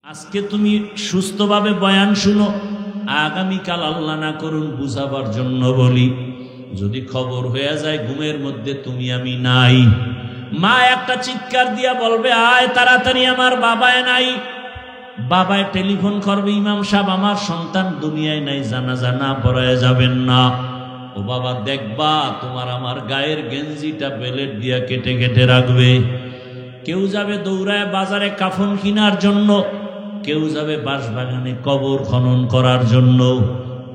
আজকে তুমি সুস্থভাবে বয়ান শুনো, আগামীকাল আল্লাহ না করুন বুঝাবার জন্য বলি, যদি খবর হয়ে যায় ঘুমের মধ্যে তুমি আমি নাই, মা একটা চিৎকার দিয়া বলবে আয় তাড়াতাড়ি, আমার বাবায় নাই। বাবায় টেলিফোন করবে, ইমাম সাহেব আমার সন্তান দুনিয়ায় নাই, জানাজা না পড়ায় যাবেন না। ও বাবা দেখবা তোমার আমার গায়ের গেঞ্জিটা বেলেট দিয়া কেটে কেটে রাখবে। কেউ যাবে দৌড়ায় বাজারে কাফন কেনার জন্য, কেউ যাবে বাঁশবাগানে কবর খনন করার জন্য,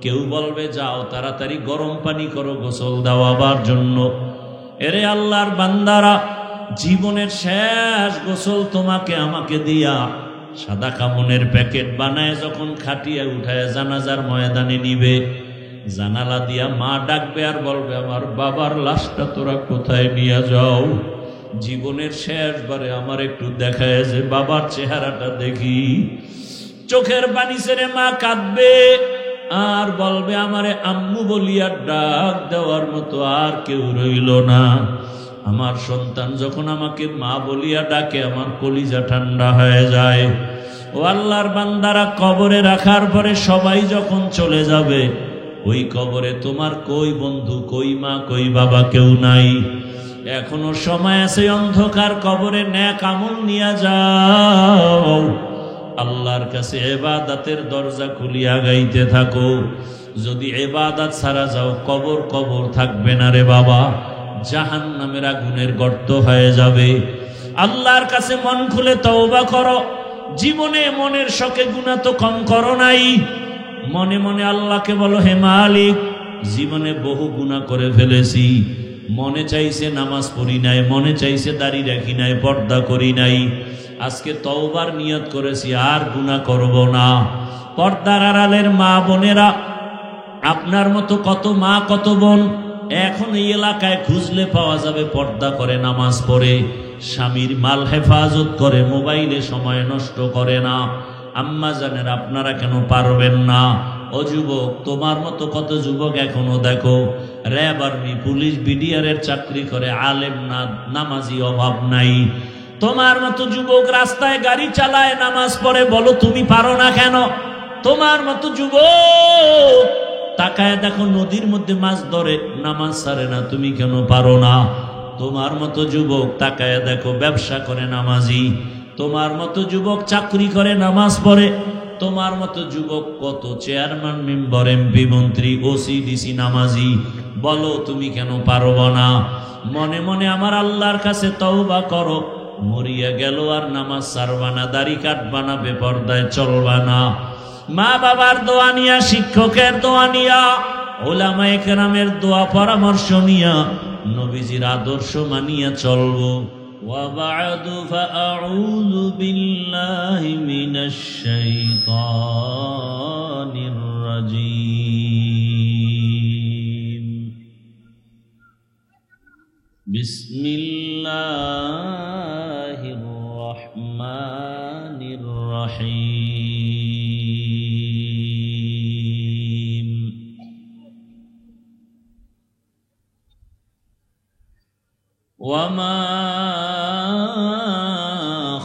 কেউ বলবে যাও তাড়াতাড়ি গরম পানি করো গোসল দেওয়াবার জন্য। এরে আল্লাহর বান্দারা, জীবনের শেষ গোসল তোমাকে আমাকে দিয়া সাদা কামনের প্যাকেট বানায় যখন খাটিয়ে উঠায় জানাজার ময়দানে নিবে, জানালা দিয়া মা ডাকবে আর বলবে আমার বাবার লাশটা তোরা কোথায় নিয়ে যাও, জীবনের শেষবারে আমার একটু দেখায় যে বাবার চেহারাটা দেখি। চোখের পানি ছেড়ে মা কাঁদবে আর বলবে আমারে আম্মু বলিয়া ডাক দেওয়ার মতো আর কেউ রইল না। আমার সন্তান যখন আমাকে মা বলিয়া ডাকে আমার কলিজা ঠান্ডা হয়ে যায়। ও আল্লাহর বান্দারা, কবরে রাখার পরে সবাই যখন চলে যাবে, ওই কবরে তোমার কই বন্ধু, কই মা, কই বাবা কেউ নাই। এখনো সময় আছে, অন্ধকার কবরে নেক আমল নিয়ে যাও, আল্লাহর কাছে ইবাদতের দরজা খুলিয়া গাইতে থাকো। যদি ইবাদত ছাড়া যাও কবর কবর থাকবে না রে বাবা, জাহান্নামের আগুনের গর্ত হয়ে যাবে। আল্লাহর কাছে মন খুলে তওবা করো। জীবনে মনের শখে গুনাহ তো কম করো নাই, মনে মনে আল্লাহকে বলো হে মালিক, জীবনে বহু গুনাহ করে ফেলেছি, মনে চাইছে নামাজ পড়ি নাই, মনে চাইছে দাড়ি রাখি নাই, পর্দা করি নাই, আজকে তওবার নিয়ত করেছি আর গুনাহ করব না। পর্দার আড়ালের মা বোনেরা, আপনার মতো কত মা কত বোন এখন এই এলাকায় খুঁজলে পাওয়া যাবে, পর্দা করে নামাজ পড়ে, স্বামীর মাল হেফাজত করে, মোবাইলে সময় নষ্ট করে না। আম্মা জানেন আপনারা কেন পারবেন না? ও যুবক, তোমার মতো কত যুবক এখনো দেখো র্যাব, আর্মি, পুলিশ, বিডিআরের চাকরি করে, আলেম না, নামাজি অভাব নাই। তোমার মতো যুবক রাস্তায় গাড়ি চালায়, নামাজ পড়ে, বলো তুমি পারো না কেন? তোমার মতো যুবক তাকায় দেখো নদীর মধ্যে মাছ ধরে, নামাজ ছাড়ে না, তুমি কেন পারো না? তোমার মতো যুবক তাকায় দেখো ব্যবসা করে, নামাজি। তোমার মতো যুবক চাকরি করে, নামাজ পড়ে। তোমার মতো যুবক কত চেয়ারম্যান, মেম্বার, এমপি, মন্ত্রী, ওসি, ডিসি, নামাজি, বলো তুমি কেন পারবো না? মনে মনে আমার আল্লাহর কাছে তওবা করো। মরিয়া গেল আর নামাজ ছাড়বা না, দাড়ি কাটবা না, বেপরদায় চলবা না। মা বাবার দোয়া নিয়া, শিক্ষকের দোয়া নিয়া, ওলামায়ে কেরামের দোয়া পরামর্শ নিয়া, নবীজির আদর্শ মানিয়া চলবো। وبعد فأعوذ بالله من الشيطان الرجيم. بسم الله الرحمن الرحيم. وما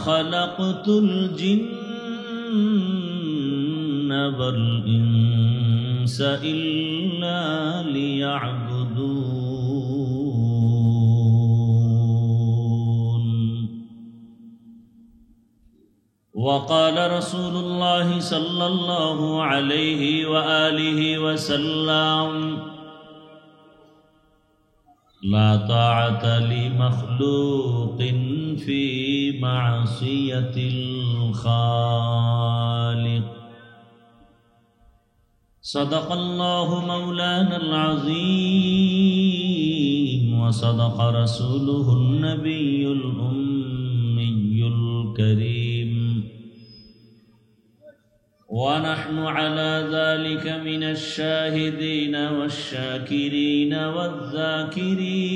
خلقت الجن والإنس إلا ليعبدون. وقال رسول الله صلى الله عليه وآله وسلم: لا طاعة لمخلوق في معصية الخالق. صدق الله مولانا العظيم، وصدق رسوله النبي الأمي الكريم، ونحن على ذلك من الشاهدين والشاكرين والذاكرين،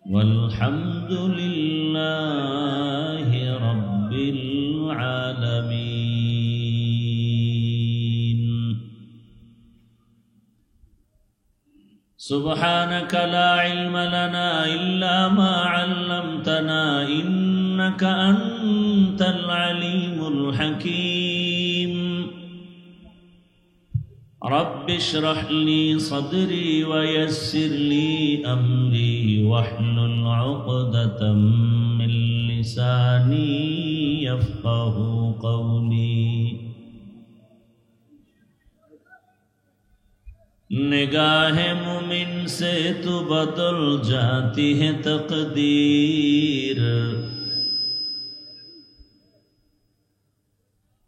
والحمد لله رب العالمين. سبحانك لا علم لنا إلا ما علمتنا إنك أنت العليم الحكيم رب اشرح لي صدري ويسر لي أمري واحلل عقدة من لساني يفقه قولي نگاہ مومن سے تو بدل جاتی ہے تقدیر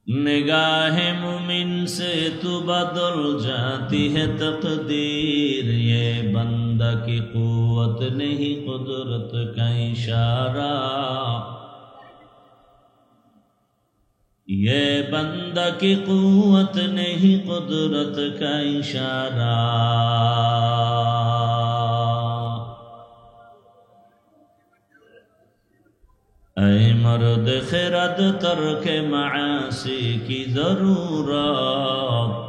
نگاہ مومن سے تو بدل جاتی ہے تقدیر یہ بندہ کی قوت نہیں قدرت کا اشارہ یہ بندہ کی قوت نہیں قدرت کا اشارہ اے مرد خرد ترک معاصی کی ضرورت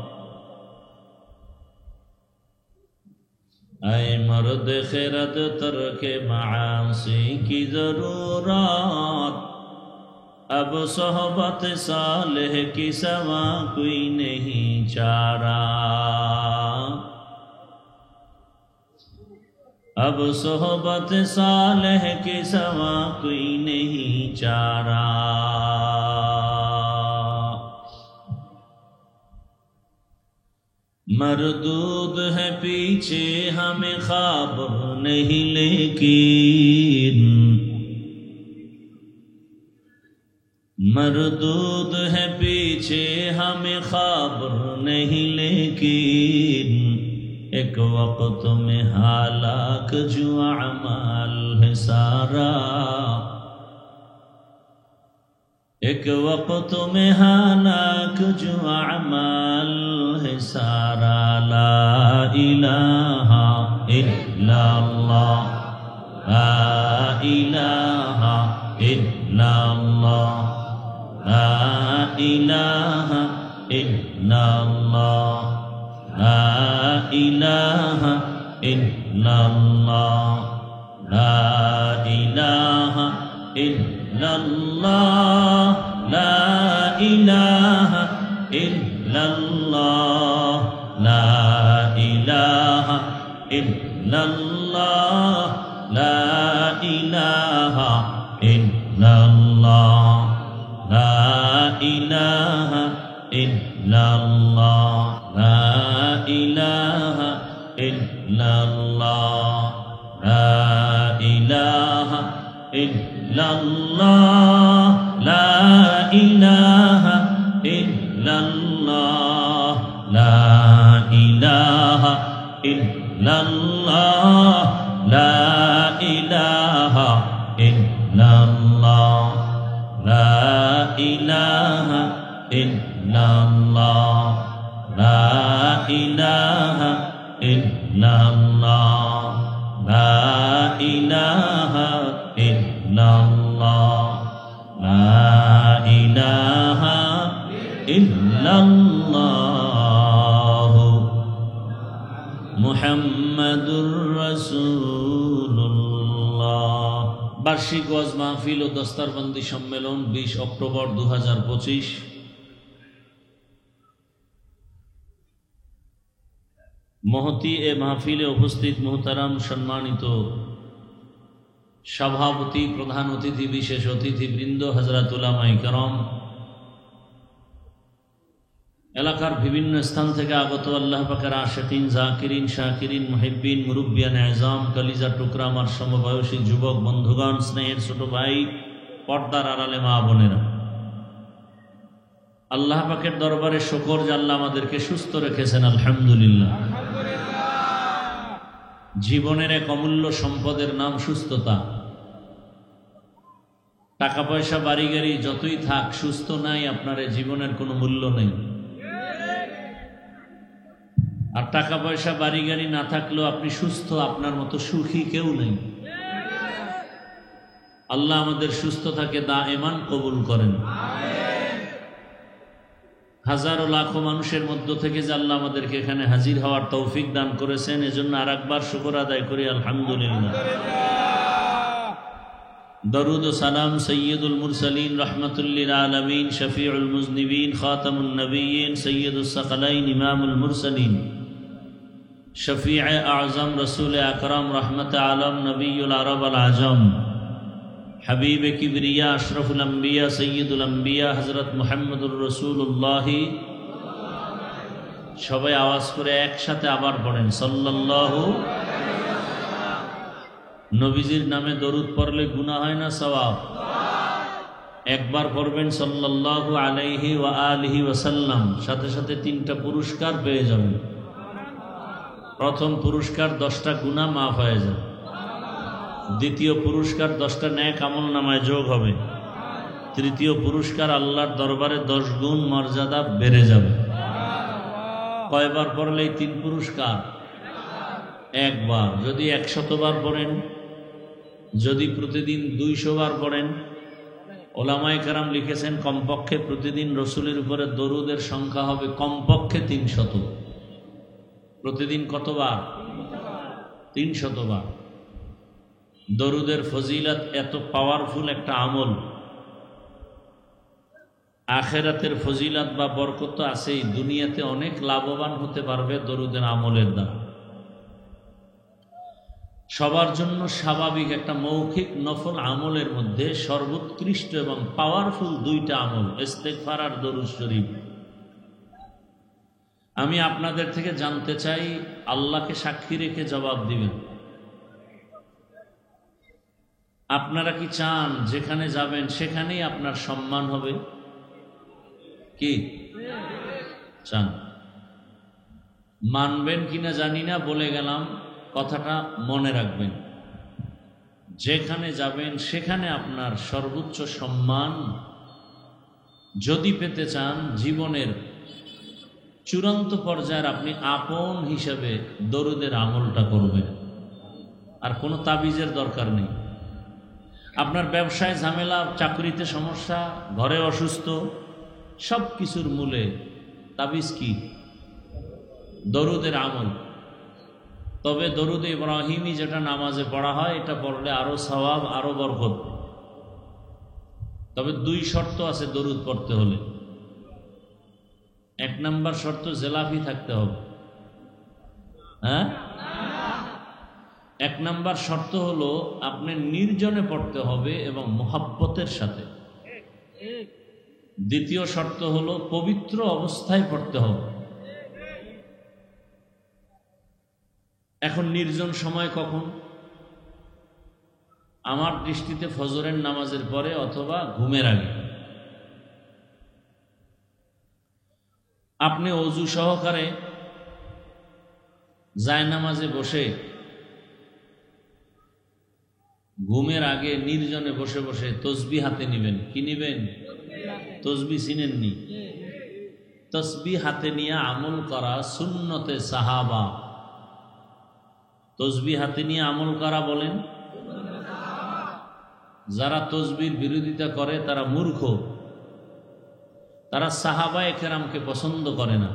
اے مرد خرد ترک معاصی کی ضرورت اب صحبت صالح کی سوا کوئی نہیں چارہ اب صحبت صالح کی سوا کوئی نہیں چارہ مردود ہے پیچھے ہمیں خواب نہیں لیکن مردود ہے پیچھے ہمیں خبر نہیں لیکن ایک وقت میں ہلاک جو اعمال ہے سارا ایک وقت میں ہلاک جو اعمال ہے سارا لا الہ الا اللہ لا الہ الا اللہ لا الہ الا اللہ لا الہ الا اللہ لا الہ الا اللہ لا الہ الا اللہ لا الہ الا اللہ لا الہ الا اللہ لا الہ الا اللہ لا الہ الا اللہ لا الہ الا اللہ لا الہ الا اللہ لا الہ الا اللہ لا الہ الا اللہ لا الہ الا اللہ لا الہ الا اللہ لا الہ الا اللہ لا الہ الا اللہ محمد رسول اللہ বার্ষিক ওয়াজ মাহফিল ও দস্তারবন্দি সম্মেলন 20 অক্টোবর 2025 মহতি এ মাহফিলে উপস্থিত মুহতারাম সম্মানিত সভাপতি প্রধান অতিথি বিশেষ অতিথিবৃন্দ হযরত উলামায়ে কেরাম এলাকার বিভিন্ন স্থান থেকে আগত আল্লাহ পাকের আশিকিন জাকিরিন শাকিরিন মুহিব্বিন মুরব্বিয়ান আযম কলিজা টুকরা আমার সমবয়সী যুবক বন্ধুগণ স্নেহের ছোট ভাই পর্দার আড়ালে মা বোনেরা আল্লাহ পাকের দরবারে শুকর যে আল্লাহ আমাদেরকে সুস্থ রেখেছেন আলহামদুলিল্লাহ জীবনের এক অমূল্য সম্পদের নাম সুস্থতা টাকা পয়সা বাড়ি গাড়ি যতই থাক সুস্থ নাই আপনার জীবনের কোনো মূল্য নেই আর টাকা পয়সা বাড়ি গাড়ি না থাকলেও আপনি সুস্থ আপনার মতো সুখী কেউ নেই আল্লাহ আমাদের সুস্থতাকে দায়েমান কবুল করেন হাজারো লাখো মানুষের মধ্য থেকে যে আল্লাহ আমাদেরকে এখানে হাজির হওয়ার তৌফিক দান করেছেন, এজন্য আরেকবার শুকর আদায় করি আলহামদুলিল্লাহ। দরুদ ও সালাম সৈয়দুল মুরসালিন রহমতুল্লিল আলমিন শফিউল মুজনিবিন খাতামুন নবীন সৈয়দুস সাকালাইন ইমামুল মুরসালিন শফিউ আজম রসুল আকরাম রহমত আলম নবীউল আরব আল আজম হাবিব কিবরিয়া আশরফুল আম্বিয়া সৈয়দুল আম্বিয়া হজরত মুহাম্মদুর রসুল্লাহ। সবাই আওয়াজ করে একসাথে আবার পড়েন সাল্লাল্লাহু। নবীজির নামে দরুদ পড়লে গুনাহ হয় না সওয়াব? একবার পড়বেন সাল্লাল্লাহু আলাইহি ওয়া আলিহি ওয়াসাল্লাম, সাথে সাথে 3টা পুরস্কার পেয়ে যাবেন। প্রথম পুরস্কার 10টা গুনাহ মাফ হয়ে যায়। দ্বিতীয় পুরস্কার 10টা নেক আমল নামায় যোগ হবে। তৃতীয় পুরস্কার আল্লাহর দরবারে 10 গুণ মর্যাদা বেড়ে যাবে। কয়বার পড়লে এই 3 পুরস্কার? একবার। যদি 100 বার পড়েন, যদি প্রতিদিন 200 বার পড়েন, ওলামায়ে কেরাম লিখেছেন কমপক্ষে প্রতিদিন রসুলের উপরে দরুদের সংখ্যা হবে কমপক্ষে 300। প্রতিদিন কতবার? 300 বার। দরুদের ফজিলত এত পাওয়ারফুল একটা আমল, আখেরাতের ফজিলত বা বরকত তো আছেই, দুনিয়াতে অনেক লাভবান হতে পারবে দরুদের আমলের দ্বারা। সবার জন্য স্বাভাবিক একটা মৌখিক নফল আমলের মধ্যে সর্বোৎকৃষ্ট এবং পাওয়ারফুল 2টা আমল ইস্তেগফার আর দরুদ শরীফ। আমি আপনাদের থেকে জানতে চাই, আল্লাহকে সাক্ষী রেখে জবাব দিবেন। আপনারা কি চান যেখানে যাবেন সেখানেই আপনার সম্মান হবে? কি চান? মানবেন কিনা জানি না, বলে গেলাম, কথাটা মনে রাখবেন। যেখানে যাবেন সেখানে আপনার সর্বোচ্চ সম্মান যদি পেতে চান, জীবনের চূড়ান্ত পর্যায়ের আপনি আপন হিসেবে দরুদের আমলটা করবেন। আর কোনো তাবিজের দরকার নেই। আপনার ব্যবসায় ঝামেলা, চাকরিতে সমস্যা, ঘরে অসুস্থ, সব কিছুর মূলে তাবিজ কি? দরুদের আমল। তবে দরুদ ইব্রাহিমী যেটা নামাজে পড়া হয়, এটা পড়লে আরো সওয়াব, আরো বরকত। তবে 2 শর্ত আছে দরুদ পড়তে হলে। 1 নম্বর শর্ত, জেলাফি থাকতে হবে। হ্যাঁ, 1 নম্বর শর্ত হলো আপনি নির্জনে পড়তে হবে এবং মুহাব্বতের সাথে। দ্বিতীয় শর্ত হলো পবিত্র অবস্থায় পড়তে হবে। এখন নির্জন সময় কখন? আমার দৃষ্টিতে ফজরের নামাজের পরে অথবা ঘুমের আগে। আপনি অজু সহকারে জায়নামাজে বসে ঘুমের আগে নির্জনে বসে বসে তসবিহ হাতে নিবেন। কি নিবেন? তসবিহ চিনেননি? তসবিহ হাতে নিয়ে আমল করা সুন্নতে সাহাবা। তসবিহ হাতে নিয়ে আমল করা বলেন। যারা তসবির বিরোধিতা করে তারা মূর্খ, তারা সাহাবায়ে কেরামকে পছন্দ করে না।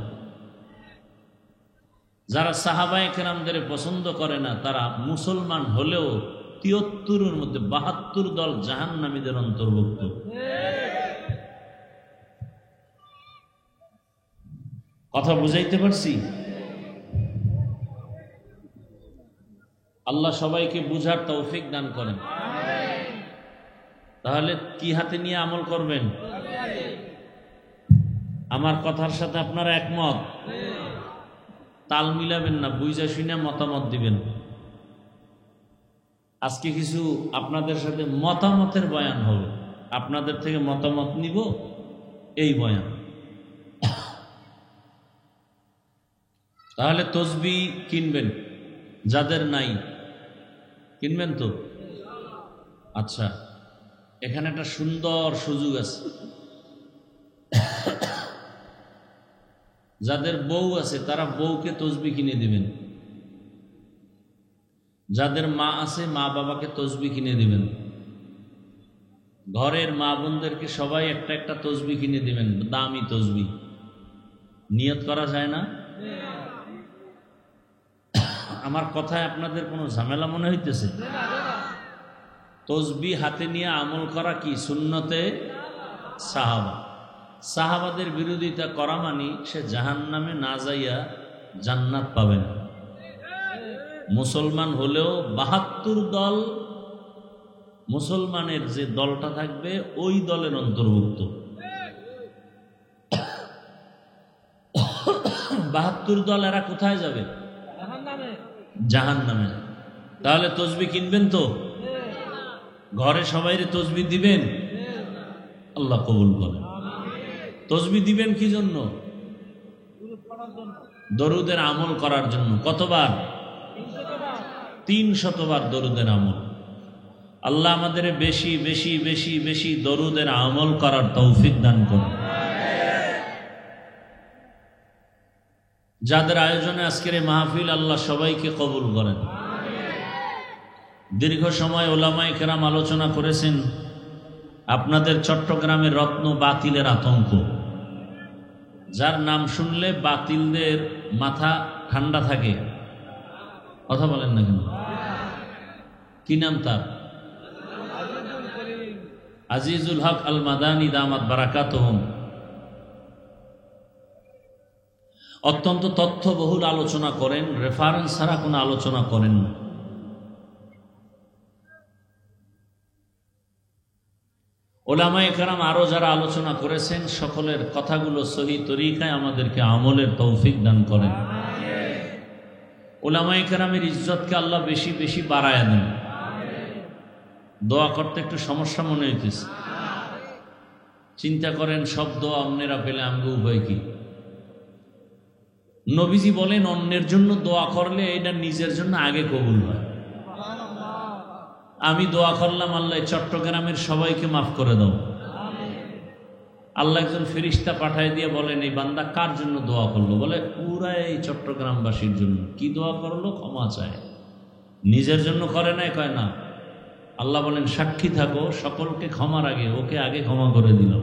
যারা সাহাবায়ে কেরামদের পছন্দ করে না, তারা মুসলমান হলেও 73-এর মধ্যে 72 দল জাহান্নামীদের অন্তর্ভুক্ত। কথা বুঝাইতে পারছি? আল্লাহ সবাইকে বুঝার তৌফিক দান করেন। তাহলে কি হাতে নিয়ে আমল করবেন? আমার কথার সাথে আপনারা একমত? তাল মিলাবেন না, বুঝা শুনে মতামত দিবেন। আজকে কিছু আপনাদের সাথে মতামতের বয়ান হবে, আপনাদের থেকে মতামত নিব, এই বয়ান। তাহলে তসবিহ কিনবেন, যাদের নাই কিনবেন তো? আচ্ছা, এখানে একটা সুন্দর সুযোগ আছে। যাদের বউ আছে তারা বউকে তসবিহ কিনে দিবেন। যাদের মা আছে মা বাবাকে তসবিহ কিনে দিবেন। ঘরের মা বোনদেরকে সবাই একটা একটা তসবিহ কিনে দিবেন, দামি তসবিহ। নিয়ত করা যায় না? আমার কথায় আপনাদের কোনো ঝামেলা মনে হইতেছে? তসবিহ হাতে নিয়ে আমল করা কি সুন্নতে সাহাবা। সাহাবাদের বিরোধিতা করা মানি সে জাহান্নামে না যাইয়া জান্নাত পাবে না। মুসলমান হলেও ৭২ দল মুসলমানের যে দলটা থাকবে ওই দলের অন্তর্ভুক্ত। ৭২ দল এরা কোথায় যাবে? জাহান্নামে। তাহলে তসবিহ কিনবেন তো? ঘরে সবাইরে তসবিহ দিবেন? আল্লাহ কবুল করেন। তসবিহ দিবেন কি জন্য? দরুদের আমল করার জন্য। কতবার? ৩০০ বার দরুদের আমল। আল্লাহ আমাদের বেশি বেশি বেশি বেশি দরুদের আমল করার তৌফিক দান করুন। যাদের আয়োজনে আজকের এই মাহফিল, আল্লাহ সবাইকে কবুল করেন। দীর্ঘ সময় ওলামায়ে কেরাম আলোচনা করেছেন আপনাদের চট্টগ্রামের রত্ন বাতিলের আতঙ্ক, যার নাম শুনলে বাতিলদের মাথা ঠান্ডা থাকে। কথা বলেন না কেন? কি নাম তার? আজিজুল হক আল মাদানী দামাত বারাকাতুহুম। অত্যন্ত তথ্যবহুল আলোচনা করেন, রেফারেন্স ছাড়া কোনো আলোচনা করেন না। ওলামায়ে কেরাম আরো যারা আলোচনা করেছেন সকলের কথাগুলো সহি তরিকায় আমাদেরকে আমলের তৌফিক দান করেন। ওলামায়ে কেরামের ইজ্জতকে আল্লাহ বেশি বেশি বাড়ায় দেন। দোয়া করতে একটু সমস্যা মনে হইতেছে। চিন্তা করেন সব দোয়া অন্যেরা পেলে আমগো উভয় কি? নবীজি বলেন অন্যের জন্য দোয়া করলে এটা নিজের জন্য আগে কবুল হয়। আমি দোয়া করলাম আল্লাহ চট্টগ্রামের সবাইকে মাফ করে দাও, আল্লাহ একজন ফেরেশতা পাঠায় দিয়ে বলেন এই বান্দা কার জন্য দোয়া করলো? বলে পুরা এই চট্টগ্রামবাসীর জন্য। কি দোয়া করলো? ক্ষমা চায়। নিজের জন্য করে নাই, কয় না। আল্লাহ বলেন সাক্ষী থাকো, সকলকে ক্ষমার আগে ওকে আগে ক্ষমা করে দিল।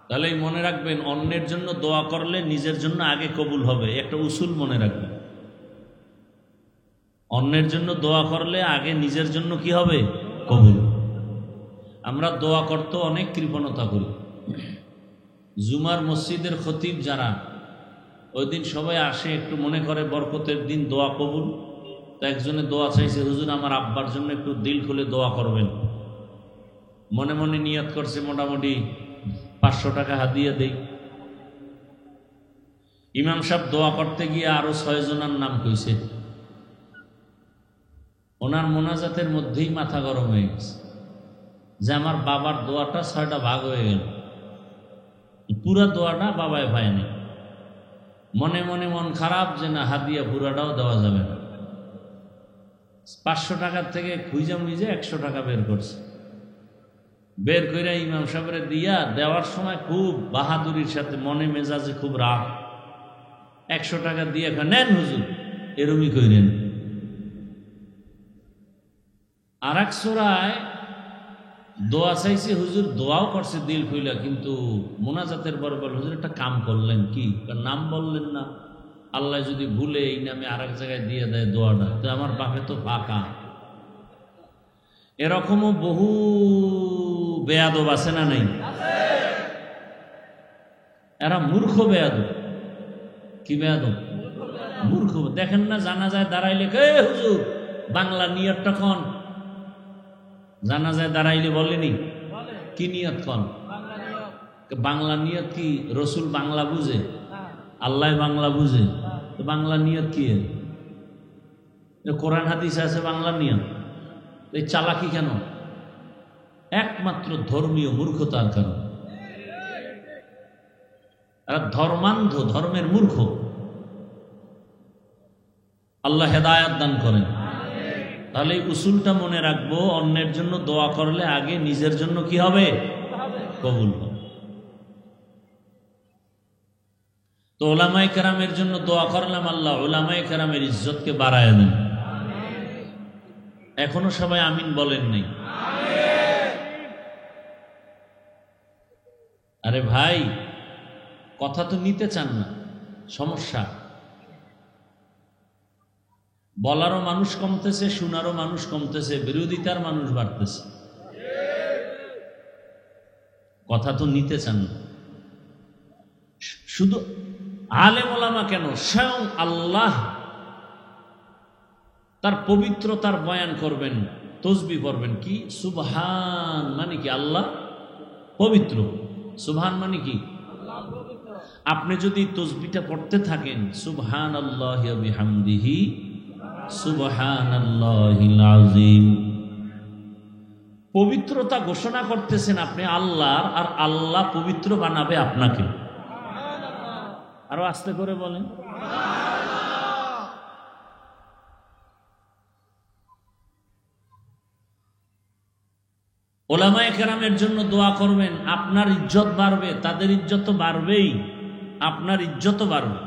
তাহলে মনে রাখবেন অন্যের জন্য দোয়া করলে নিজের জন্য আগে কবুল হবে। একটা উসুল মনে রাখবেন, অন্যের জন্য দোয়া করলে আগে নিজের জন্য কি হবে? কবুল। আমরা দোয়া করতে অনেক কৃপণতা করি। জুমার মসজিদের খতিব যারা, ওই দিন সবাই আসে একটু মনে করে বরকতের দিন দোয়া কবুল। তো একজনে দোয়া চাইছে, হুজুর আমার আব্বার জন্য একটু দিল খুলে দোয়া করবেন। মনে মনে নিয়ত করছে মোটামুটি 500 টাকা হাদিয়া দেই। ইমাম সাহেব দোয়া করতে গিয়ে আরো 6 জনের নাম কইছে। ওনার মোনাজাতের মধ্যেই মাথা গরম হয়ে গেছে যে আমার বাবার দোয়াটা 6টা ভাগ হয়ে গেল, পুরা দোয়াটা বাবায় পায়নি। মনে মনে মন খারাপ যে না হাদিয়া পুরাটাও দেওয়া যাবে না। 500 টাকার থেকে খুঁজে মুইজে 100 টাকা বের করছে। বের করে ইমাম সাহেবের দিয়া দেওয়ার সময় খুব বাহাদুরির সাথে, মনে মেজাজে খুব রাগ। 100 টাকা দিয়ে নেন হুজুর, এরমই কইরেন। আর এক সোরায় দোয়া চাইছে, হুজুর দোয়াও করছে দিল খুইলা, কিন্তু মোনাজাতের পর বল হুজুর একটা কাম করলেন কি? নাম বললেন না। আল্লাহ যদি ভুলে এই নামে আর এক জায়গায় দিয়ে দেয় দোয়াটা, তো আমার বাপে তো ফাঁকা। এরকমও বহু বেয়াদব আছে না নাই? এরা মূর্খ বেয়াদব। কি বেয়াদব? মূর্খ। দেখেন না জানাজায় দাঁড়াইলে হুজুর বাংলা নিয়তটা কন। জানাজায় দাঁড়াইলে বলেনি কি নিয়ত কন? বাংলা নিয়ত কি? রসুল বাংলা বুঝে? আল্লাহ বাংলা বুঝে? তো বাংলা নিয়ত কি? কোরআন হাদিস আছে বাংলা নিয়ত। এই চালাকি কেন? একমাত্র ধর্মীয় মূর্খতার কারণ। এরা ধর্মান্ধ, ধর্মের মূর্খ। আল্লাহ হেদায়াত দান করেন। তাহলে এই উসুলটা মনে রাখবো, অন্যের জন্য দোয়া করলে আগে নিজের জন্য কি হবে? কবুল হবে। তো ওলামায়ে কেরামের জন্য দোয়া করলাম, আল্লাহ ওলামায়ে কেরামের ইজ্জতকে বাড়ায় দেন। এখনো সবাই আমিন বলেন নাই? আরে ভাই, কথা তো নিতে চান না, সমস্যা। বলারও মানুষ কমতেছে, শোনারও মানুষ কমতেছে, বিরোধিতার মানুষ বাড়তেছে। কথা তো নিতে চান না। শুধু আলেম ওলামা কেন, স্বয়ং আল্লাহ তার পবিত্রতার বয়ান করবেন, তসবি পড়বেন। কি সুবহান মানে কি? আল্লাহ পবিত্র। সুবহান মানে কি? আপনি যদি তসবিটা পড়তে থাকেন, সুবহানাল্লাহি ওয়া বিহামদিহি সুবহানাল্লাহিল আযীম, পবিত্রতা ঘোষণা করতেছেন আপনি আল্লাহর, আর আল্লাহ পবিত্র বানাবে আপনাকে। আরো আস্তে করে বলেন। ওলামায়ে কেরামের জন্য দোয়া করবেন, আপনার ইজ্জত বাড়বে, তাদের ইজ্জত তো বাড়বেই, আপনার ইজ্জতও বাড়বে।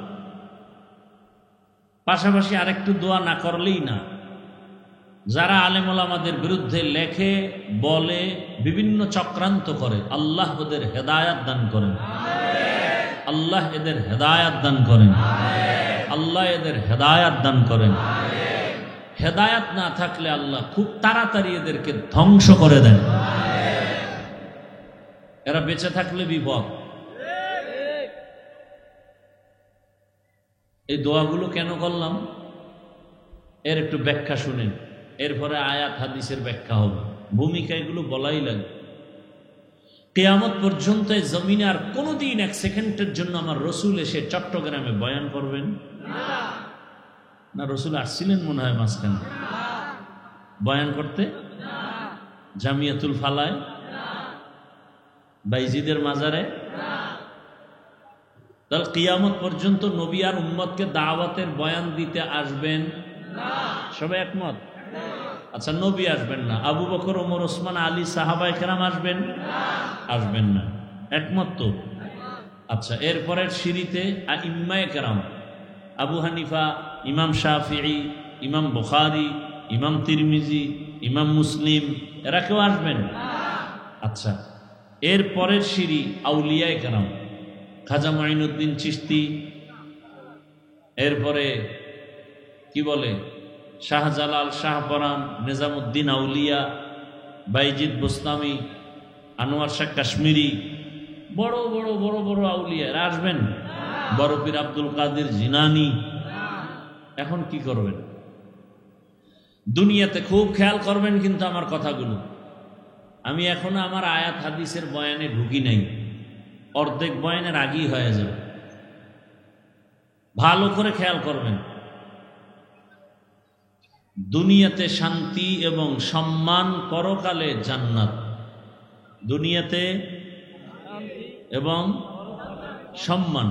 পাশাপাশি আরেকটু দোয়া না করলেই না। যারা আলেম ওলামাদের বিরুদ্ধে লেখে, বলে, বিভিন্ন চক্রান্ত করে, আল্লাহ ওদের হেদায়াত দান করেন, আল্লাহ এদের হেদায়াত দান করেন, আল্লাহ এদের হেদায়াত দান করেন। হেদায়াত না থাকলে আল্লাহ খুব তাড়াতাড়ি এদেরকে ধ্বংস করে দেন। এরা বেঁচে থাকলে বিপদ। এই দোয়াগুলো কেন করলাম এর একটু ব্যাখ্যা শুনেন, এরপরে আয়াত হাদিসের ব্যাখ্যা হবে। ভূমিকা এগুলো বলাই লাগে। কিয়ামত পর্যন্ত এই জমিনে আর কোনোদিন এক সেকেন্ডের জন্য আমার রসুল এসে চট্টগ্রামে বয়ান করবেন না? রসুল আসছিলেন মনে হয় মাঝখানে বয়ান করতে, জামিয়াতুল ফালায়, বাইজিদের মাজারে। তাহলে কিয়ামত পর্যন্ত নবী আর উম্মতকে দাওয়াতের বয়ান দিতে আসবেন? সবাই একমত? আচ্ছা, নবী আসবেন না, আবু বকর, ওমর, ওসমান, আলী, সাহাবায়ে কেরাম আসবেন? আসবেন না। একমত তো? আচ্ছা, এরপরের সিঁড়িতে আইম্মায়ে কেরাম, আবু হানিফা, ইমাম শাফিঈ, ইমাম বুখারী, ইমাম তিরমিজি, ইমাম মুসলিম, এরা কেউ আসবেন? আচ্ছা, এর পরের সিঁড়ি আউলিয়ায়ে কেরাম, খাজা মাইনুদ্দিন চিশতি, এরপরে কি বলে শাহজালাল, শাহপরান, নিজামুদ্দিন আউলিয়া, বাইজিদ বোস্তামি, আনোয়ার শাহ কাশ্মীরি, বড় বড় বড় বড় আউলিয়া, এরা আসবেন? বড় পীর আব্দুল কাদের জিলানী। এখন কি করবেন? দুনিয়াতে খুব খেয়াল করবেন কিন্তু আমার কথাগুলো। আমি এখনো আমার আয়াত হাদিসের বয়ানে ঢুকি নাই, অর্ধেক বয়ানের আগেই হয়ে যাবে। ভালো করে খেয়াল করবেন। দুনিয়াতে শান্তি এবং সম্মান, পরকালে জান্নাত। দুনিয়াতে এবং সম্মান,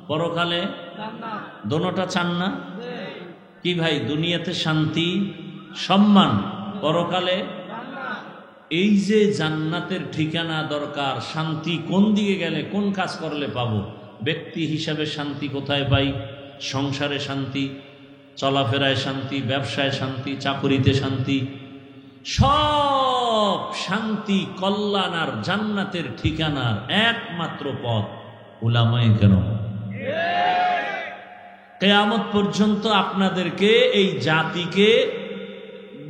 পরকালে দোনোটা চান না কি ভাই? দুনিয়াতে শান্তি, সম্মান, পরকালে। এই যে জান্নাতের ঠিকানা দরকার, শান্তি কোন দিকে গেলে, কোন কাজ করলে পাবো? ব্যক্তি হিসাবে শান্তি কোথায় পাই? সংসারে শান্তি, চলাফেরায় শান্তি, ব্যবসায় শান্তি, চাকরিতে শান্তি। সব শান্তি, কল্যাণ আর জান্নাতের ঠিকানার একমাত্র পথ উলামায়ে কেরাম। কিয়ামত পর্যন্ত আপনাদেরকে, এই জাতিকে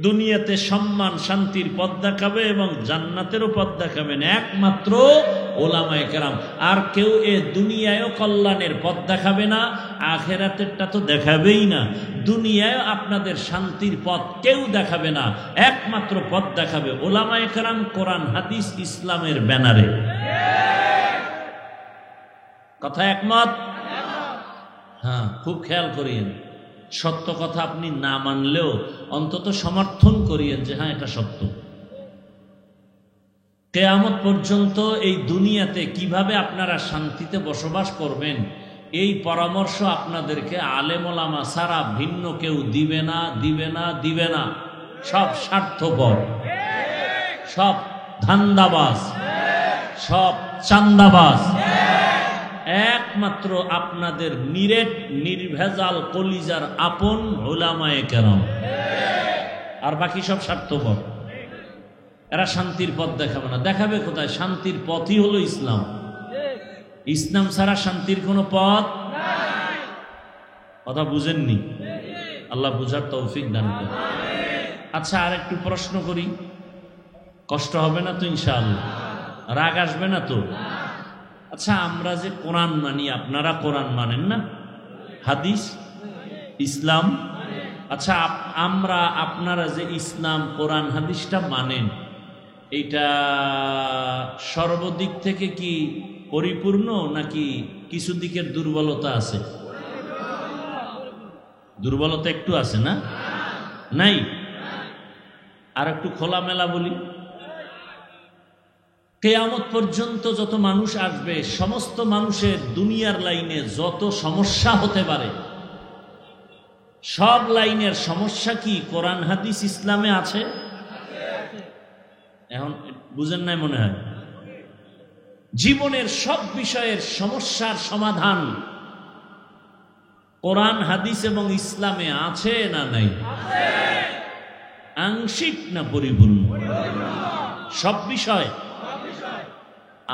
দুনিয়াতে সম্মান, শান্তির পথ দেখাবে এবং জান্নাতেরও পথ দেখাবেন একমাত্র উলামায়ে কেরাম। আর কেউ এ দুনিয়ায়ও কল্যাণের পথ দেখাবে না, আখিরাতেরটা তো দেখাবেই না। দুনিয়ায় আপনাদের শান্তির পথ কেউ দেখাবে না, একমাত্র পথ দেখাবে উলামায়ে কেরাম, কোরআন হাদিস, ইসলামের ব্যানারে। কথা একমত? হ্যাঁ, খুব খেয়াল করিয়েন। সত্য কথা আপনি না মানলেও অন্তত সমর্থন করিয়েন যে হ্যাঁ, এটা সত্য। কিয়ামত পর্যন্ত এই দুনিয়াতে কিভাবে আপনারা শান্তিতে বসবাস করবেন, এই পরামর্শ আপনাদেরকে আলেম ওলামা ছাড়া ভিন্ন কেউ দিবে না, দিবে না, দিবে না। সব স্বার্থপর, সব ধান্দাবাজ, সব চান্দাবাজ। একমাত্র আপনাদের নিরেট, নির্ভেজাল, কলিজার আপন উলামায়ে কেরাম, আর বাকি সব স্বার্থপর। এরা শান্তির পথ দেখাবে না। দেখাবে কোথায়? শান্তির পথই হলো ইসলাম। ইসলাম ছাড়া শান্তির কোনো পথ কথা বুঝেননি? আল্লাহ বুঝার তৌফিক দান করেন। আচ্ছা, আর একটু প্রশ্ন করি, কষ্ট হবে না তো ইনশাআল্লাহ? রাগ আসবে না তো? আচ্ছা, আমরা যে কোরআন মানি, আপনারা কোরআন মানেন না? হাদিস, ইসলাম, আচ্ছা আপনারা যে ইসলাম কোরআন হাদিসটা মানেন, এটা সর্বদিক থেকে কি পরিপূর্ণ নাকি কিছু দিকের দুর্বলতা আছে? দুর্বলতা একটু আছে না? নাই? আর একটু খোলামেলা বলি, কিয়ামত পর্যন্ত যত মানুষ আসবে, সমস্ত মানুষের দুনিয়ার লাইনে যত সমস্যা হতে পারে, সব লাইনের সমস্যা কি কোরআন হাদিস ইসলামে আছে? এখন বুঝেন নাই মনে হয়? জীবনের সব বিষয়ের সমস্যার সমাধান কোরআন হাদিস এবং ইসলামে আছে না নাই? আংশিক না পরিপূর্ণ? সব বিষয়?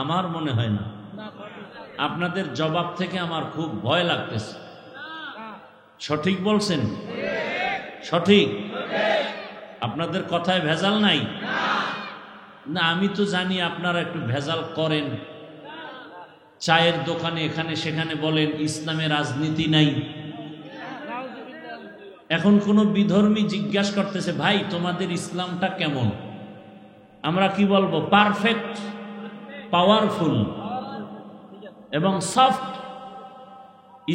আমার মনে হয় না। আপনাদের জবাব থেকে আমার খুব ভয় লাগতেছে। সঠিক বলছেন? সঠিক? আপনাদের কথায় ভেজাল নাই? না, আমি তো জানি আপনারা একটু ভেজাল করেন। চায়ের দোকানে এখানে সেখানে বলেন ইসলামে রাজনীতি নাই। এখন কোন বিধর্মী জিজ্ঞাসা করতেছে, ভাই তোমাদের ইসলামটা কেমন? আমরা কি বলবো? পারফেক্ট, পাওয়ারফুল এবং সফট।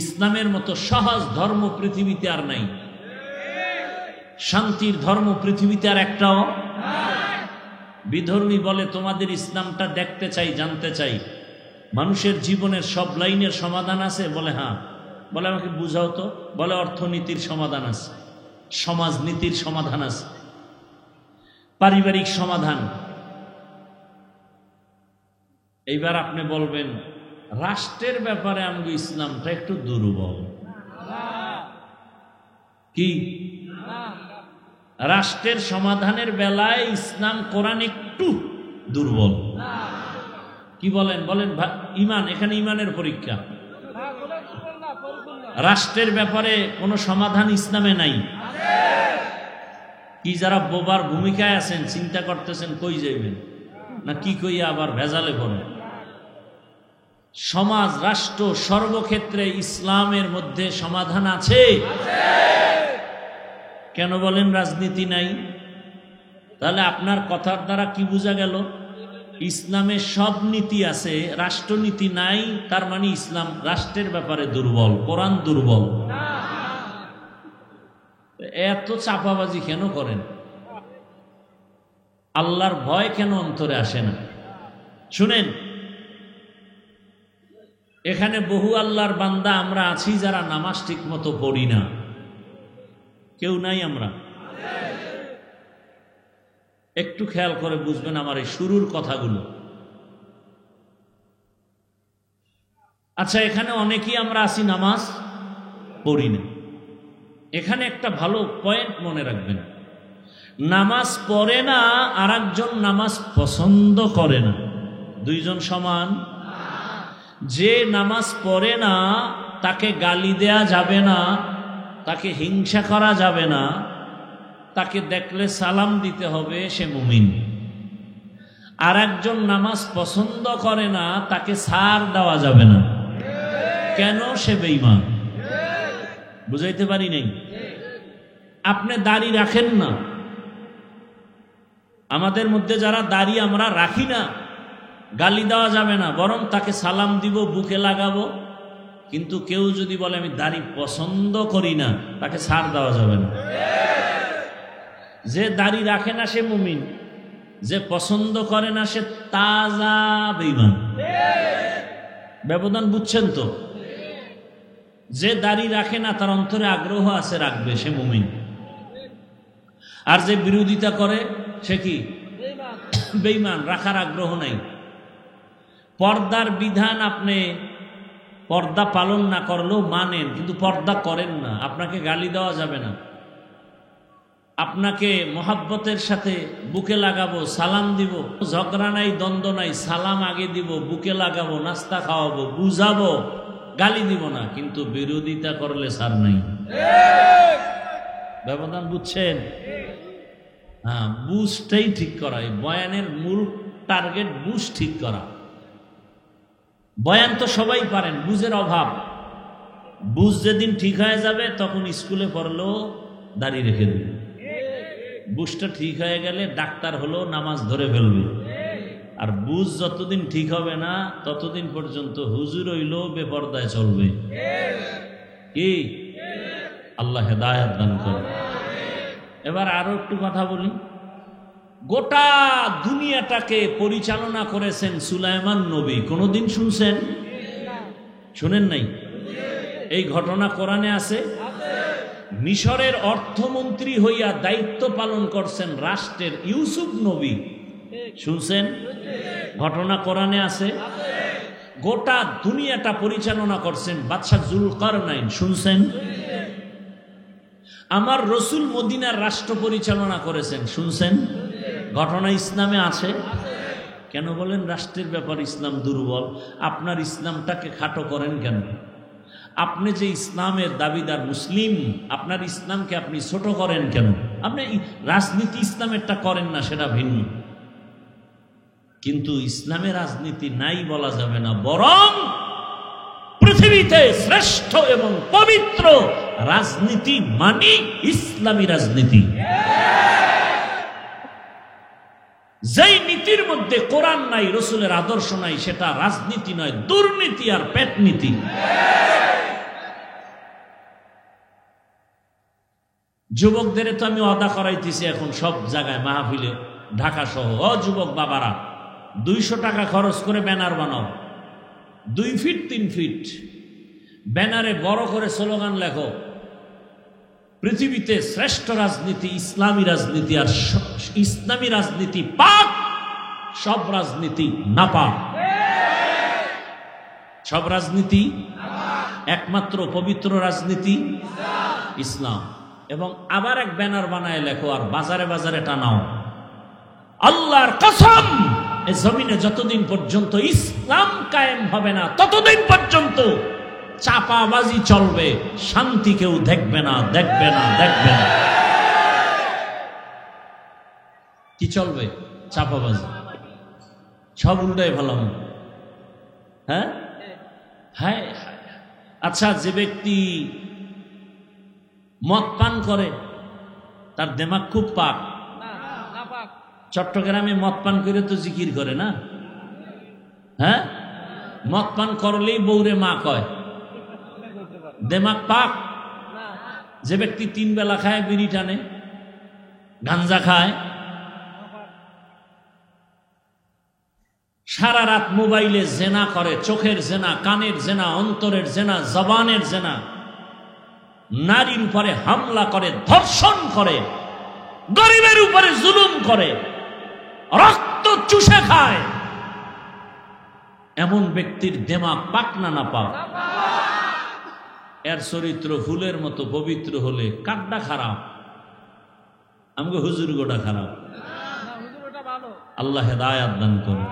ইসলামের মতো সহজ ধর্ম পৃথিবীতে আর নাই। শান্তির ধর্ম পৃথিবীতে আর একটাও। বিধর্মী বলে তোমাদের ইসলামটা দেখতে চাই, জানতে চাই। মানুষের জীবনের সব লাইনের সমাধান আছে? বলে হ্যাঁ। বলে আমাকে বুঝাও তো। বলে অর্থনীতির সমাধান আছে, সমাজনীতির সমাধান আছে, পারিবারিক সমাধান। এইবার আপনি বলবেন রাষ্ট্রের ব্যাপারে আমাকে ইসলামটা একটু দুর্বল। কি রাষ্ট্রের সমাধানের বেলায় ইসলাম কোরআন একটু দুর্বল? কি বলেন? বলেন ইমান, এখানে ইমানের পরীক্ষা। রাষ্ট্রের ব্যাপারে কোনো সমাধান ইসলামে নাই। কি যারা বোবার ভূমিকায় আছেন, চিন্তা করতেছেন কই যাইবেন না কি কই আবার ভেজালে পড়ে। সমাজ, রাষ্ট্র, সর্বক্ষেত্রে ইসলামের মধ্যে সমাধান আছে। কেন বলেন রাজনীতি নাই? তাহলে আপনার কথার দ্বারা কি বোঝা গেল? ইসলামে সব নীতি আছে, রাষ্ট্রনীতি নাই। তার মানে ইসলাম রাষ্ট্রের ব্যাপারে দুর্বল, কোরআন দুর্বল। এত চাপাবাজি কেন করেন? আল্লাহর ভয় কেন অন্তরে আসে না? শুনেন, এখানে বহু আল্লাহর বান্দা আমরা আছি যারা নামাজ ঠিক মতো পড়ি না। কেউ নাই? আমরা একটু খেয়াল করে বুঝবেন আমার এই শুরুর কথাগুলো। আচ্ছা, এখানে অনেকেই আমরা আছি নামাজ পড়ি না। এখানে একটা ভালো পয়েন্ট মনে রাখবেন, নামাজ পড়ে না আর একজন নামাজ পছন্দ করে না, দুইজন সমান? যে নামাজ পড়ে না তাকে গালি দেয়া যাবে না, তাকে হিংসা করা যাবে না, তাকে দেখলে সালাম দিতে হবে, সে মুমিন। আর একজন নামাজ পছন্দ করে না, তাকে ছাড় দেওয়া যাবে না। কেন? সে বেঈমান। বুঝাইতে পারি নাই? আপনি দাড়ি রাখেন না, আমাদের মধ্যে যারা দাড়ি আমরা রাখি না, গালি দেওয়া যাবে না, বরং তাকে সালাম দিব, বুকে লাগাবো। কিন্তু কেউ যদি বলে আমি দাড়ি পছন্দ করি না, তাকে ছাড় দেওয়া যাবে না। যে দাড়ি রাখে না সে মুমিন, যে পছন্দ করে না সে তাজা বেঈমান। ব্যবধান বুঝছেন তো? যে দাড়ি রাখে না তার অন্তরে আগ্রহ আছে, রাখবে, সে মুমিন। আর যে বিরোধিতা করে সে কি? বেঈমান, রাখার আগ্রহ নাই। পর্দার বিধান আপনি পর্দা পালন না করলেও মানেন, কিন্তু পর্দা করেন না, আপনাকে গালি দেওয়া যাবে না। আপনাকে মোহাব্বতের সাথে বুকে লাগাবো, সালাম দিব, ঝগড়া নাই, দ্বন্দ্ব নাই, সালাম আগে দিব, বুকে লাগাবো, নাস্তা খাওয়াবো, বুঝাবো, গালি দিব না, কিন্তু বিরোধিতা করলে ছাড় নাই। ব্যবধান বুঝছেন? হ্যাঁ, বুঝটাই ঠিক করা। এই বয়ানের মূল টার্গেট বুঝ ঠিক করা। বয়ান তো সবাই পারেন, বুঝের অভাব। বুঝ যেদিন ঠিক হয়ে যাবে তখন স্কুলে পড়লেও দাড়ি রেখে দেবে। বুঝটা ঠিক হয়ে গেলে ডাক্তার হলেও নামাজ ধরে ফেলবে। আর বুঝ যতদিন ঠিক হবে না ততদিন পর্যন্ত হুজুর হইলেও বেপরদায় চলবে। কি আল্লাহ হেদায়েত দান করে। এবার আরো একটু কথা বলি। গোটা দুনিয়াটাকে পরিচালনা করেছেন সুলাইমান নবী। কোনদিন শুনছেন? শুনেন নাই? এই ঘটনা কোরআনে আছে। মিশরের অর্থমন্ত্রী হইয়া দায়িত্ব পালন করছেন রাষ্ট্রের ইউসুফ নবী। শুনছেন? ঘটনা কোরআনে আছে। গোটা দুনিয়াটা পরিচালনা করছেন বাদশাহ জুলকারনাইন। শুনছেন? আমার রসুল মদিনার রাষ্ট্র পরিচালনা করেছেন। শুনছেন? ঘটনা ইসলামে আছে। কেন বলেন রাষ্ট্রের ব্যাপার ইসলাম দুর্বল? আপনার ইসলামটাকে খাটো করেন কেন? আপনি যে ইসলামের দাবিদার মুসলিম, আপনার ইসলামকে আপনি ছোট করেন কেন? আপনি রাজনীতি ইসলামেরটা করেন না, সেটা ভিন্ন, কিন্তু ইসলামের রাজনীতি নাই বলা যাবে না। বরং পৃথিবীতে শ্রেষ্ঠ এবং পবিত্র রাজনীতি মানে ইসলামী রাজনীতি। যেই নীতির মধ্যে কোরআন নাই, রসুলের আদর্শ নাই, সেটা রাজনীতি নয়, দুর্নীতি আর পেট নীতি। যুবকদের তো আমি অদা করাইতেছি এখন সব জায়গায়, মাহফিলে, ঢাকা সহ। ও যুবক বাবারা, 200 টাকা খরচ করে ব্যানার বানাও, 2 ফিট 3 ফিট ব্যানারে বড় করে স্লোগান লেখো, পৃথিবীতে শ্রেষ্ঠ রাজনীতি ইসলামী রাজনীতি, আর ইসলামী রাজনীতি পাক, সব রাজনীতি না পাক। সব রাজনীতি একমাত্র পবিত্র রাজনীতি ইসলাম। এবং আবার এক ব্যানার বানায় লেখো আর বাজারে বাজারে টানাও, আল্লাহর কসম এই জমিনে যতদিন পর্যন্ত ইসলাম কায়েম হবে না ততদিন পর্যন্ত চাপাবাজি চলবে, শান্তি কেউ দেখবে না, দেখবে না, দেখবে না। কি চলবে? চাপাবাজি। সব উল্টায় ফেলাম। হ্যাঁ হ্যাঁ। আচ্ছা, যে ব্যক্তি মদ পান করে তার দিমাগ খুব পাক। চট্টগ্রামে মদ পান করে তো জিকির করে না? হ্যাঁ, মদ পান করলেই বউরে মা কয়, দিমাগ পাক। যে ব্যক্তি 3 বেলা খায়, বিড়ি টানে, গাঞ্জা খায়, সারা রাত মোবাইলে জেনা করে, চোখের জেনা, কানের জেনা, অন্তরের জেনা, জবানের জেনা, নারীর উপরে হামলা করে, ধর্ষণ করে, গরিবের উপরে জুলুম করে, রক্ত চুষে খায়, এমন ব্যক্তির দিমাগ পাক না না পাক? এর চরিত্র ফুলের মতো পবিত্র হলে কাড্ডা খারাপ, আমাকে হুজুর গোটা খারাপ। আল্লাহ হেদায়েত দান করে।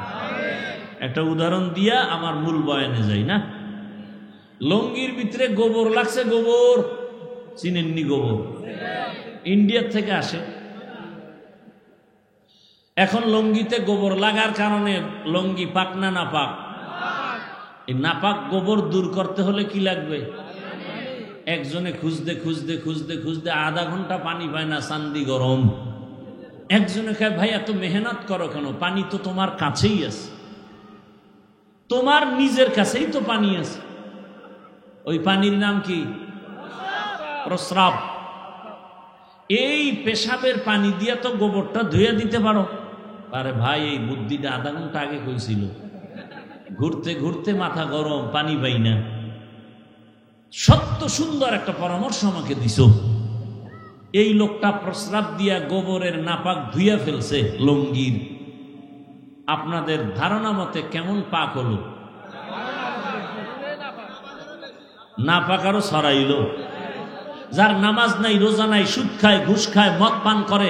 একটা উদাহরণ দিয়া আমার মূল বয়ানে যাই না। লঙ্গির ভিতরে গোবর লাগছে, গোবর চিনেননি? গোবর ইন্ডিয়ার থেকে আসে। এখন লঙ্গিতে গোবর লাগার কারণে লঙ্গি পাক না না পাক? এই নাপাক গোবর দূর করতে হলে কি লাগবে? একজনে খুঁজতে খুঁজতে খুঁজতে খুঁজতে আধা ঘন্টা পানি পায় না, চান্দি গরম। একজনে খায়, ভাই এত মেহনত করো কেন? পানি তো তোমার কাছেই আছে, তোমার নিজের কাছেই তো পানি আছে। ওই পানির নাম কি? প্রস্রাব। এই পেশাবের পানি দিয়া তো গোবরটা ধুয়ে দিতে পারো। আরে ভাই, এই বুদ্ধিটা আধা ঘন্টা আগে কইছিল। ঘুরতে ঘুরতে মাথা গরম, পানি পাই না। সত্য সুন্দর একটা পরামর্শ আমাকে দিছ। এই লোকটা প্রস্রাব দিয়া গোবরের নাপাক ধুইয়া ফেলছে লঙ্গির। আপনাদের ধারণা মতে কেমন পাক হলো? নাপাক আরো ছড়াইল। যার নামাজ নাই, রোজা নাই, সুদ খায়, ঘুষ খায়, মদ পান করে,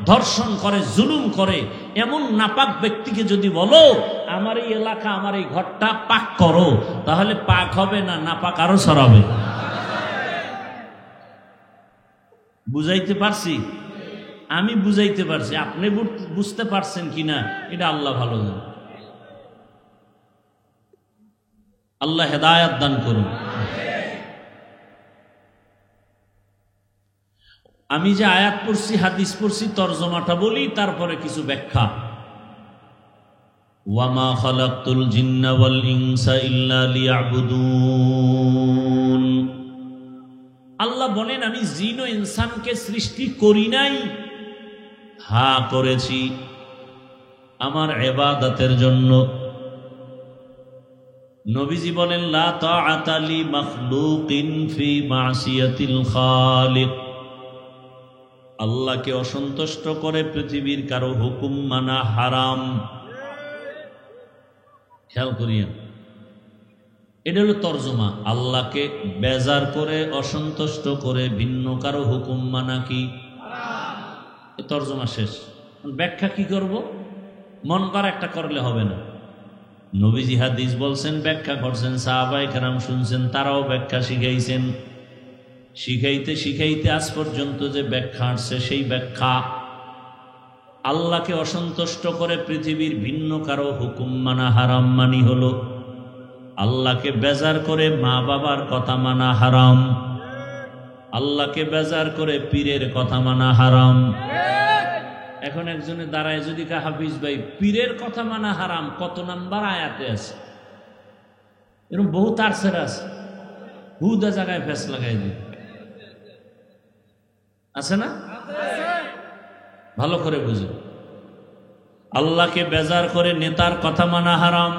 ধর্ষণ করে, জুলুম করে, এমন নাপাক ব্যক্তিকে যদি বলো আমার এই এলাকা, আমার এই ঘরটা পাক করো, তাহলে পাক হবে না, নাপাক আরো ছড়াবে। বুঝাইতে পারছি? আমি বুঝাইতে পারছি, আপনি বুঝতে পারছেন কিনা এটা আল্লাহ ভালো জানে। আল্লাহ হেদায়াত দান করুন। আমি যে আয়াত পড়ছি, হাদিস পড়ছি, তরজমাটা বলি, তারপরে কিছু ব্যাখ্যা। ওয়ামা খালাকতুল জিন্না ওয়াল ইনসা ইল্লা লিয়াবুদুন। আল্লাহ বলেন আমি জিন ও ইনসানকে সৃষ্টি করি নাই, হ্যাঁ করেছি আমার ইবাদতের জন্য। নবীজি বলেন লা তাআতা লি মাখলুকিন ফি মাসিয়াতিল খালিক। আল্লাহকে অসন্তুষ্ট করে পৃথিবীর কারো হুকুম মানা হারাম। খেয়াল করিয়েন, এটা হলো তর্জমা। আল্লাহকে বেজার করে, অসন্তুষ্ট করে ভিন্ন কারো হুকুম মানা কি তর্জমা শেষ। ব্যাখ্যা কি করব? মন করা একটা করলে হবে না। নবীজি হাদিস বলছেন, ব্যাখ্যা করছেন, সাহাবায়ে কেরাম শুনছেন, তারাও ব্যাখ্যা শিখাইছেন। শিখাইতে শিখাইতে আজ পর্যন্ত যে ব্যাখ্যা আসছে, সেই ব্যাখ্যা আল্লাহকে অসন্তুষ্ট করে পৃথিবীর ভিন্ন কারো হুকুম মানা হারাম মানি হলো আল্লাহকে বেজার করে মা বাবার কথা মানা হারাম, আল্লাহকে বেজার করে পীরের কথা মানা হারাম। এখন একজনে দাঁড়ায় যদি কা হাফিজ ভাই পীরের কথা মানা হারাম কত নাম্বার আয়াতে আছে? এরকম বহু তারসের আছে, হুদা জায়গায় ফেস লাগাই দিই, আছে না? ভালো করে বুঝো, আল্লাহকে বেজার করে নেতার কথা মানা হারাম,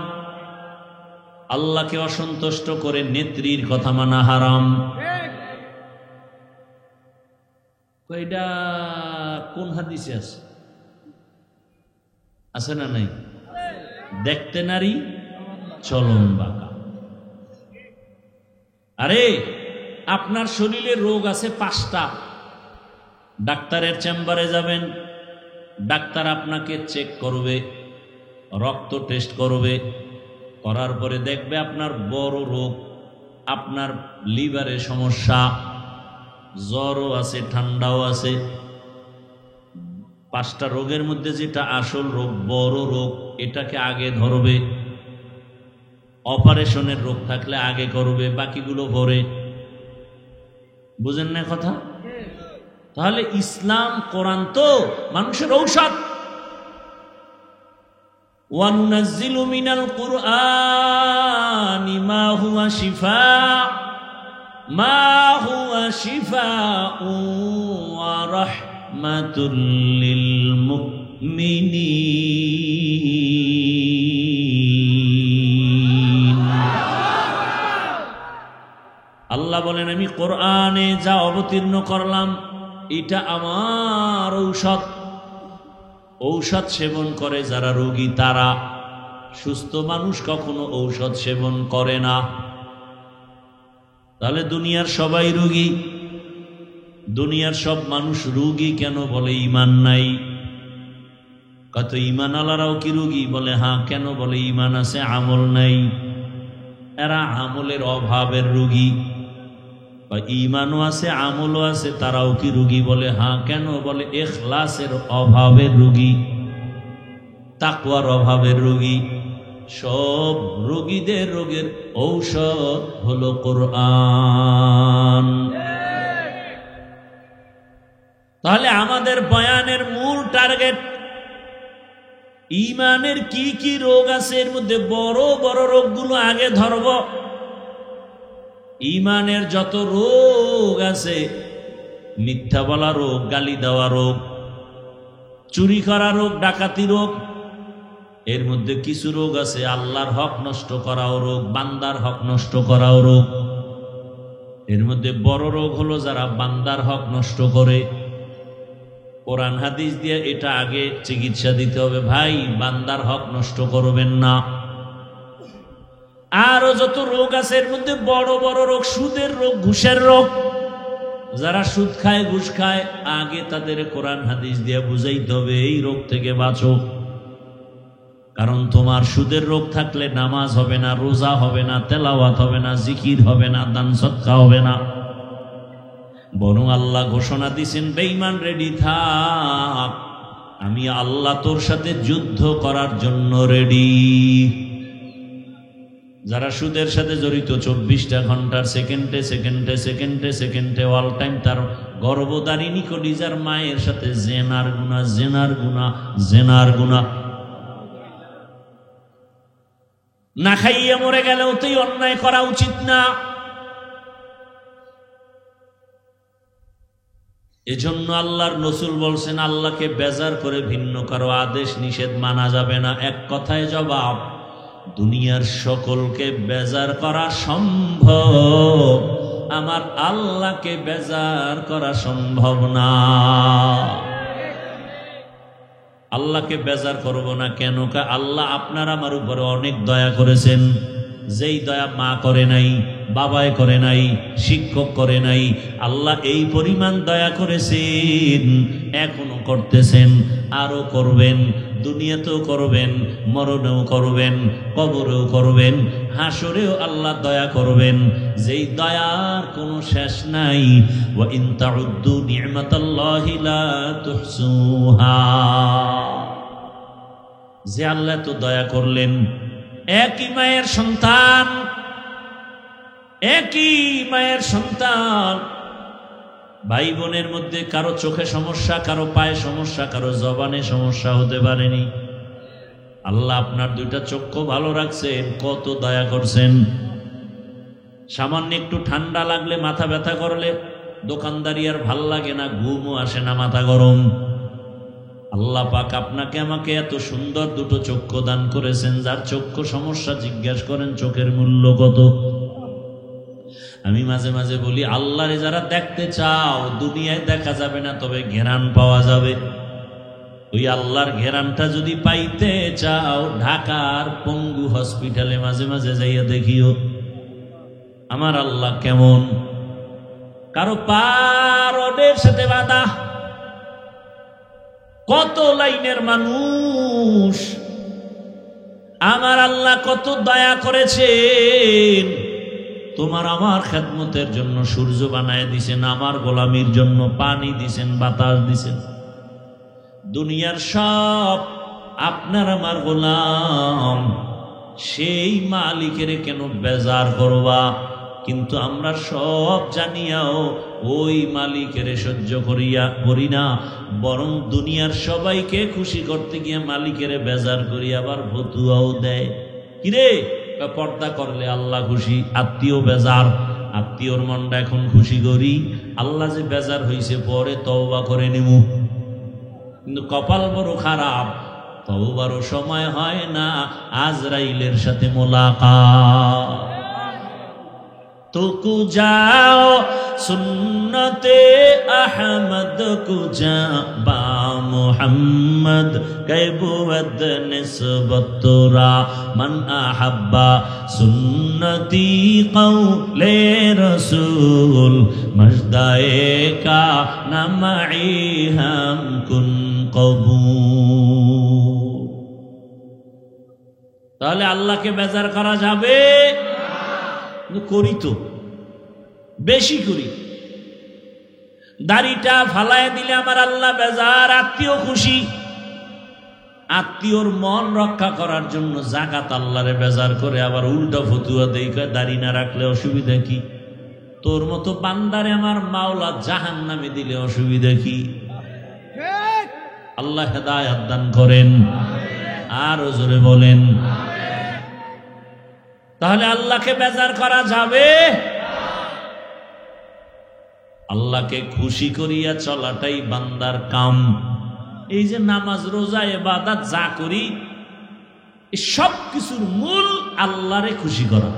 আল্লাহকে অসন্তুষ্ট করে নেত্রীর কথা মানা হারাম। এটা কোন হাদিসে আছে? আছে না নাই? দেখতে নারী চলন বাঁকা। আরে আপনার শরীরে রোগ আছে 5টা, ডাক্তারের চেম্বারে যাবেন, ডাক্তার আপনাকে চেক করবে, রক্ত টেস্ট করবে, করার পরে দেখবে আপনার বড় রোগ, আপনার লিভারে সমস্যা, জ্বরও আছে, ঠান্ডাও আছে। 5টা রোগের মধ্যে যেটা আসল রোগ, বড় রোগ, এটাকে আগে ধরবে। অপারেশনের রোগ থাকলে আগে করবে, বাকিগুলো পরে। বুঝেন না কথা? তাহলে ইসলাম, কোরআন তো মানুষের ঔষধ। ওয়ানুনাজ্জিলু মিনাল কুরআনি মা হুয়া শিফাউ ওয়া রাহমাতুল লিল মুমিনিন। আল্লাহ বলেন আমি কোরআনে যা অবতীর্ণ করলাম এটা আমার ঔষধ। ঔষধ সেবন করে যারা রোগী তারা, সুস্থ মানুষ কখনো ঔষধ সেবন করে না। তাহলে দুনিয়ার সবাই রোগী, দুনিয়ার সব মানুষ রোগী কেন? বলে ঈমান নাই। কত ঈমান আলারাও কি রোগী? বলে হ্যাঁ। কেন? বলে ঈমান আছে, আমল নাই। এরা আমলের অভাবের রোগী। ঈমানও আছে, আমলও আছে, তারাও কি রোগী? বলে হ্যাঁ। কেন? বলে ইখলাসের অভাবের রোগী, তাকওয়ার অভাবের রোগী। সব রোগীদের রোগের ঔষধ হলো কোরআন। তাহলে আমাদের বয়ানের মূল টার্গেট ঈমানের কি কি রোগ আছে, এর মধ্যে বড় বড় রোগগুলো আগে ধরব। ঈমানের যত রোগ আছে, মিথ্যা বলা রোগ, গালি দেওয়া রোগ, চুরি করা রোগ, ডাকাতি রোগ, এর মধ্যে কিছু রোগ আছে আল্লাহর হক নষ্ট করাও রোগ, বান্দার হক নষ্ট করাও রোগ। এর মধ্যে বড় রোগ হলো যারা বান্দার হক নষ্ট করে। কোরআন হাদিস দিয়ে এটা আগে চিকিৎসা দিতে হবে, ভাই বান্দার হক নষ্ট করবেন না। আরো যত রোগ আছে এর মধ্যে বড় বড় রোগ, সুদের রোগ, ঘুষের রোগ, যারা সুদ খায় ঘুষ খায় আগে তাদের কোরআন হাদিস দিয়ে বুঝাইতে হবে এই রোগ থেকে বাঁচো। কারণ তোমার সুদের রোগ থাকলে নামাজ হবে না, রোজা হবে না, তেলাওয়াত হবে না, জিকির হবে না, দান সদকা হবে না। বরং আল্লাহ ঘোষণা দিয়েছেন, বেঈমান রেডি থাক, আমি আল্লাহ তোর সাথে যুদ্ধ করার জন্য রেডি। যারা সুদের সাথে জড়িত 24টা ঘন্টার সেকেন্ডে সেকেন্ডে সেকেন্ডে সেকেন্ডে অল টাইম তার গর্ভধারিণী কলিজার মায়ের সাথে জেনার গুনাহ জেনার গুনাহ জেনার গুনাহ, না খাইয়ে মরে গেলেও তো অন্যায় করা উচিত না। এজন্য আল্লাহর রাসূল বলছেন, আল্লাহকে বেজার করে ভিন্ন কারো আদেশ নিষেধ মানা যাবে না। এক কথায় জবাব, দুনিয়ার সকলকে বেজার করা সম্ভব, আমার আল্লাহকে বেজার করা সম্ভব না। আল্লাহকে বেজার করব না কেন? আল্লাহ আপনার আমার উপরে অনেক দয়া করেছেন, যেই দয়া মা করে নাই, বাবায় করে নাই, শিক্ষক করে নাই। আল্লাহ এই পরিমাণ দয়া করেছেন, এখনো করতেছেন, আরো করবেন। দুনিয়াতেও করবেন, মরণেও করবেন, কবরেও করবেন, হাসরেও আল্লাহ দয়া করবেন, যেই দয়ার কোনো শেষ নাই। ওয়া ইন তাউদ্দু নি'মাতাল্লাহি লা তুহসুহা। যে আল্লাহ তো দয়া করলেন, একই মায়ের সন্তান, একই মায়ের সন্তান, ভাই বোনের মধ্যে কারো চোখে সমস্যা, কারো পায়ে সমস্যা, কারো জবানে সমস্যা হতে পারেনি। আল্লাহ আপনার দুইটা চক্ষু ভালো রাখছেন, কত দয়া করছেন। সামান্য একটু ঠান্ডা লাগলে, মাথা ব্যথা করলে দোকানদারি আর ভাল লাগে না, ঘুমও আসে না, মাথা গরম। আল্লাহ পাক আপনাকে আমাকে এত সুন্দর দুটো চক্ষু দান করেছেন। যার চক্ষু সমস্যা জিজ্ঞাসা করেন চোখের মূল্য কত। আমি মাঝে মাঝে বলি, আল্লাহরে যারা দেখতে চাও, দুনিয়ায় দেখা যাবে না, তবে ঘেরান পাওয়া যাবে। ওই আল্লাহর ঘেরানটা যদি পাইতে চাও, ঢাকার পঙ্গু হসপিটালে মাঝে মাঝে যাইয়া দেখিও আমার আল্লাহ কেমন। কারো পা রডের সাথে বাঁধা, কত লাইনের মানুষ, আমার আল্লাহ কত দয়া করেছেন। তোমার আমার খেদমতের জন্য সূর্য বানায় দিছেন, আমার গোলামির জন্য পানি দিছেন, বাতাস দিছেন। দুনিয়ার সব আপনার আমার গোলাম, সেই মালিকের কেন বেজার করবা? কিন্তু আমরা সব জানিয়াও ওই মালিকের সহ্য করি না, বরং দুনিয়ার সবাইকে খুশি করতে গিয়ে মালিকের বেজার করি, আবার ফতুয়াও দেয়। কিরে, পর্দা করলে আল্লাহ খুশি, আত্মীয় বেজার, আত্মীয়র মনটা এখন খুশি করি, আল্লাহ যে বেজার হইছে পরে তওবা করে নিমু। কিন্তু কপাল বড় খারাপ, তওবারও সময় হয় না, আজরাইলের সাথে মোলাকাত। তো যাও সুন্নতে আহমদ কুজা বা মুহাম্মদ কৈবুদ নিসবতরা মান আহাব্বা সুন্নতি কওলে রসূল মজদায়ে কা নামাই হাম কুন কবুল। তাহলে আল্লাহকে বেজার করা যাবে? করি তো, বেশি করি। দাড়িটা ফালায় দিলে আমার আল্লাহ বেজার, আত্মীয় খুশি। আত্মীয়র মন রক্ষা করার জন্য জাকাত আল্লাহরে বেজার করে, আবার উল্টা ফতুয়া দেই, দাড়ি না রাখলে অসুবিধা কি? তোর মতো বান্দারে আমার মাওলা জাহান্নামে দিলে অসুবিধা কি? আল্লাহ হেদায়েত দান করেন, আরো জোরে বলেন। তাহলে আল্লাহকে বেজার করা যাবে? আল্লাহকে খুশি করিয়া চলাটাই বান্দার কাম। এই যে নামাজ, রোজা, ইবাদত যা করি, সব কিছুর মূল আল্লাহরে খুশি করা।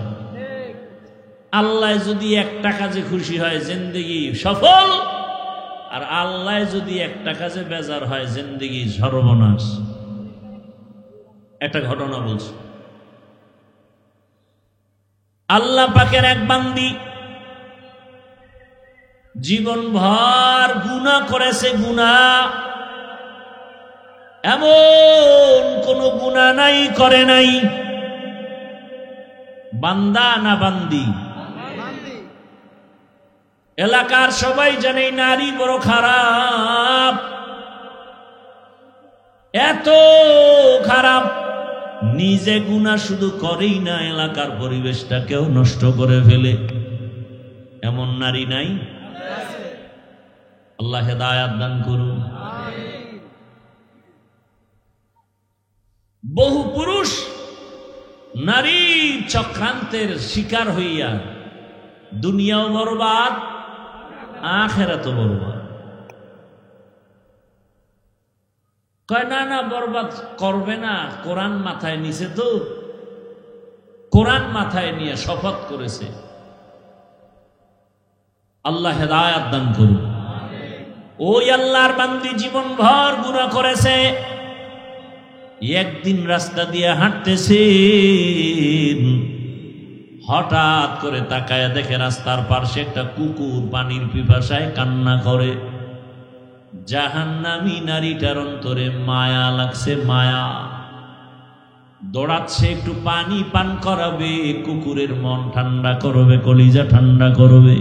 আল্লাহ যদি একটা কাজে খুশি হয়, জিন্দেগি সফল। আর আল্লাহ যদি একটা কাজে বেজার হয়, জিন্দেগি সর্বনাশ। একটা ঘটনা বলছি। আল্লাহ পাকের এক বান্দি জীবনভর গুনাহ করেছে, গুনাহ এমন কোন গুনাহ নাই করে নাই। বান্দা না বান্দি? এলাকার সবাই জানে নারী বড় খারাপ, এত খারাপ, নিজে গুনাহ শুধু করেই না, এলাকার পরিবেশটাকেও নষ্ট করে ফেলে। এমন নারী নাই? আল্লাহ হেদায়াত দান করুন। বহু পুরুষ নারী চক্রান্তের শিকার হইয়া দুনিয়াও বরবাদ, আখিরাতও বরবাদ। কয় না না, বরবাদ করবে না, কোরআন মাথায় নিছে, তো কোরআন মাথায় নিয়ে শপথ করেছে। আল্লাহ হেদায়াত দান করুন। ওই আল্লাহর বান্দি জীবন ভর গুনাহ করেছে, একদিন রাস্তা দিয়ে হাঁটতেছে, হঠাৎ করে তাকায় দেখে রাস্তার পাশে একটা কুকুর পানির পিপাসায় কান্না করে। জাহান্নামী নারীটার অন্তরে মায়া লাগছে, মায়া, দৌড়াচ্ছে একটু পানি পান করাবে, কুকুরের মন ঠান্ডা করবে, কলিজা ঠান্ডা করবে।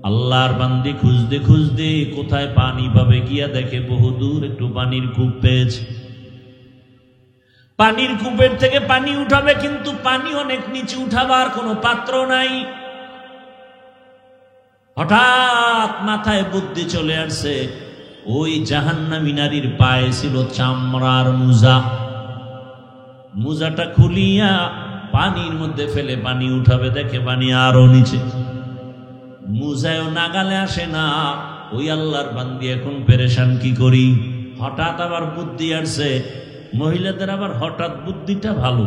আল্লাহর বান্দি খুঁজতে খুঁজতে কোথায় পানি পাবে, গিয়া দেখে বহুদূর একটু পানির কূপ পেয়েছে। পানির কূপের থেকে পানি উঠাবে, কিন্তু পানি অনেক নিচে, উঠাবার কোনো পাত্র নাই। হঠাৎ মাথায় বুদ্ধি চলে আসছে, ওই জাহান্নামী নারীর পায়ে ছিল চামড়ার মোজা, মোজাটা খুলিয়া পানির মধ্যে ফেলে পানি উঠাবে, দেখে পানি আরো নিচে, মোজায়ও নাগালে আসে না। ওই আল্লাহর বান্দি এখন পেরেশান, কি করি? হঠাৎ আবার বুদ্ধি আসছে। মহিলাদের আবার হঠাৎ বুদ্ধিটা ভালো,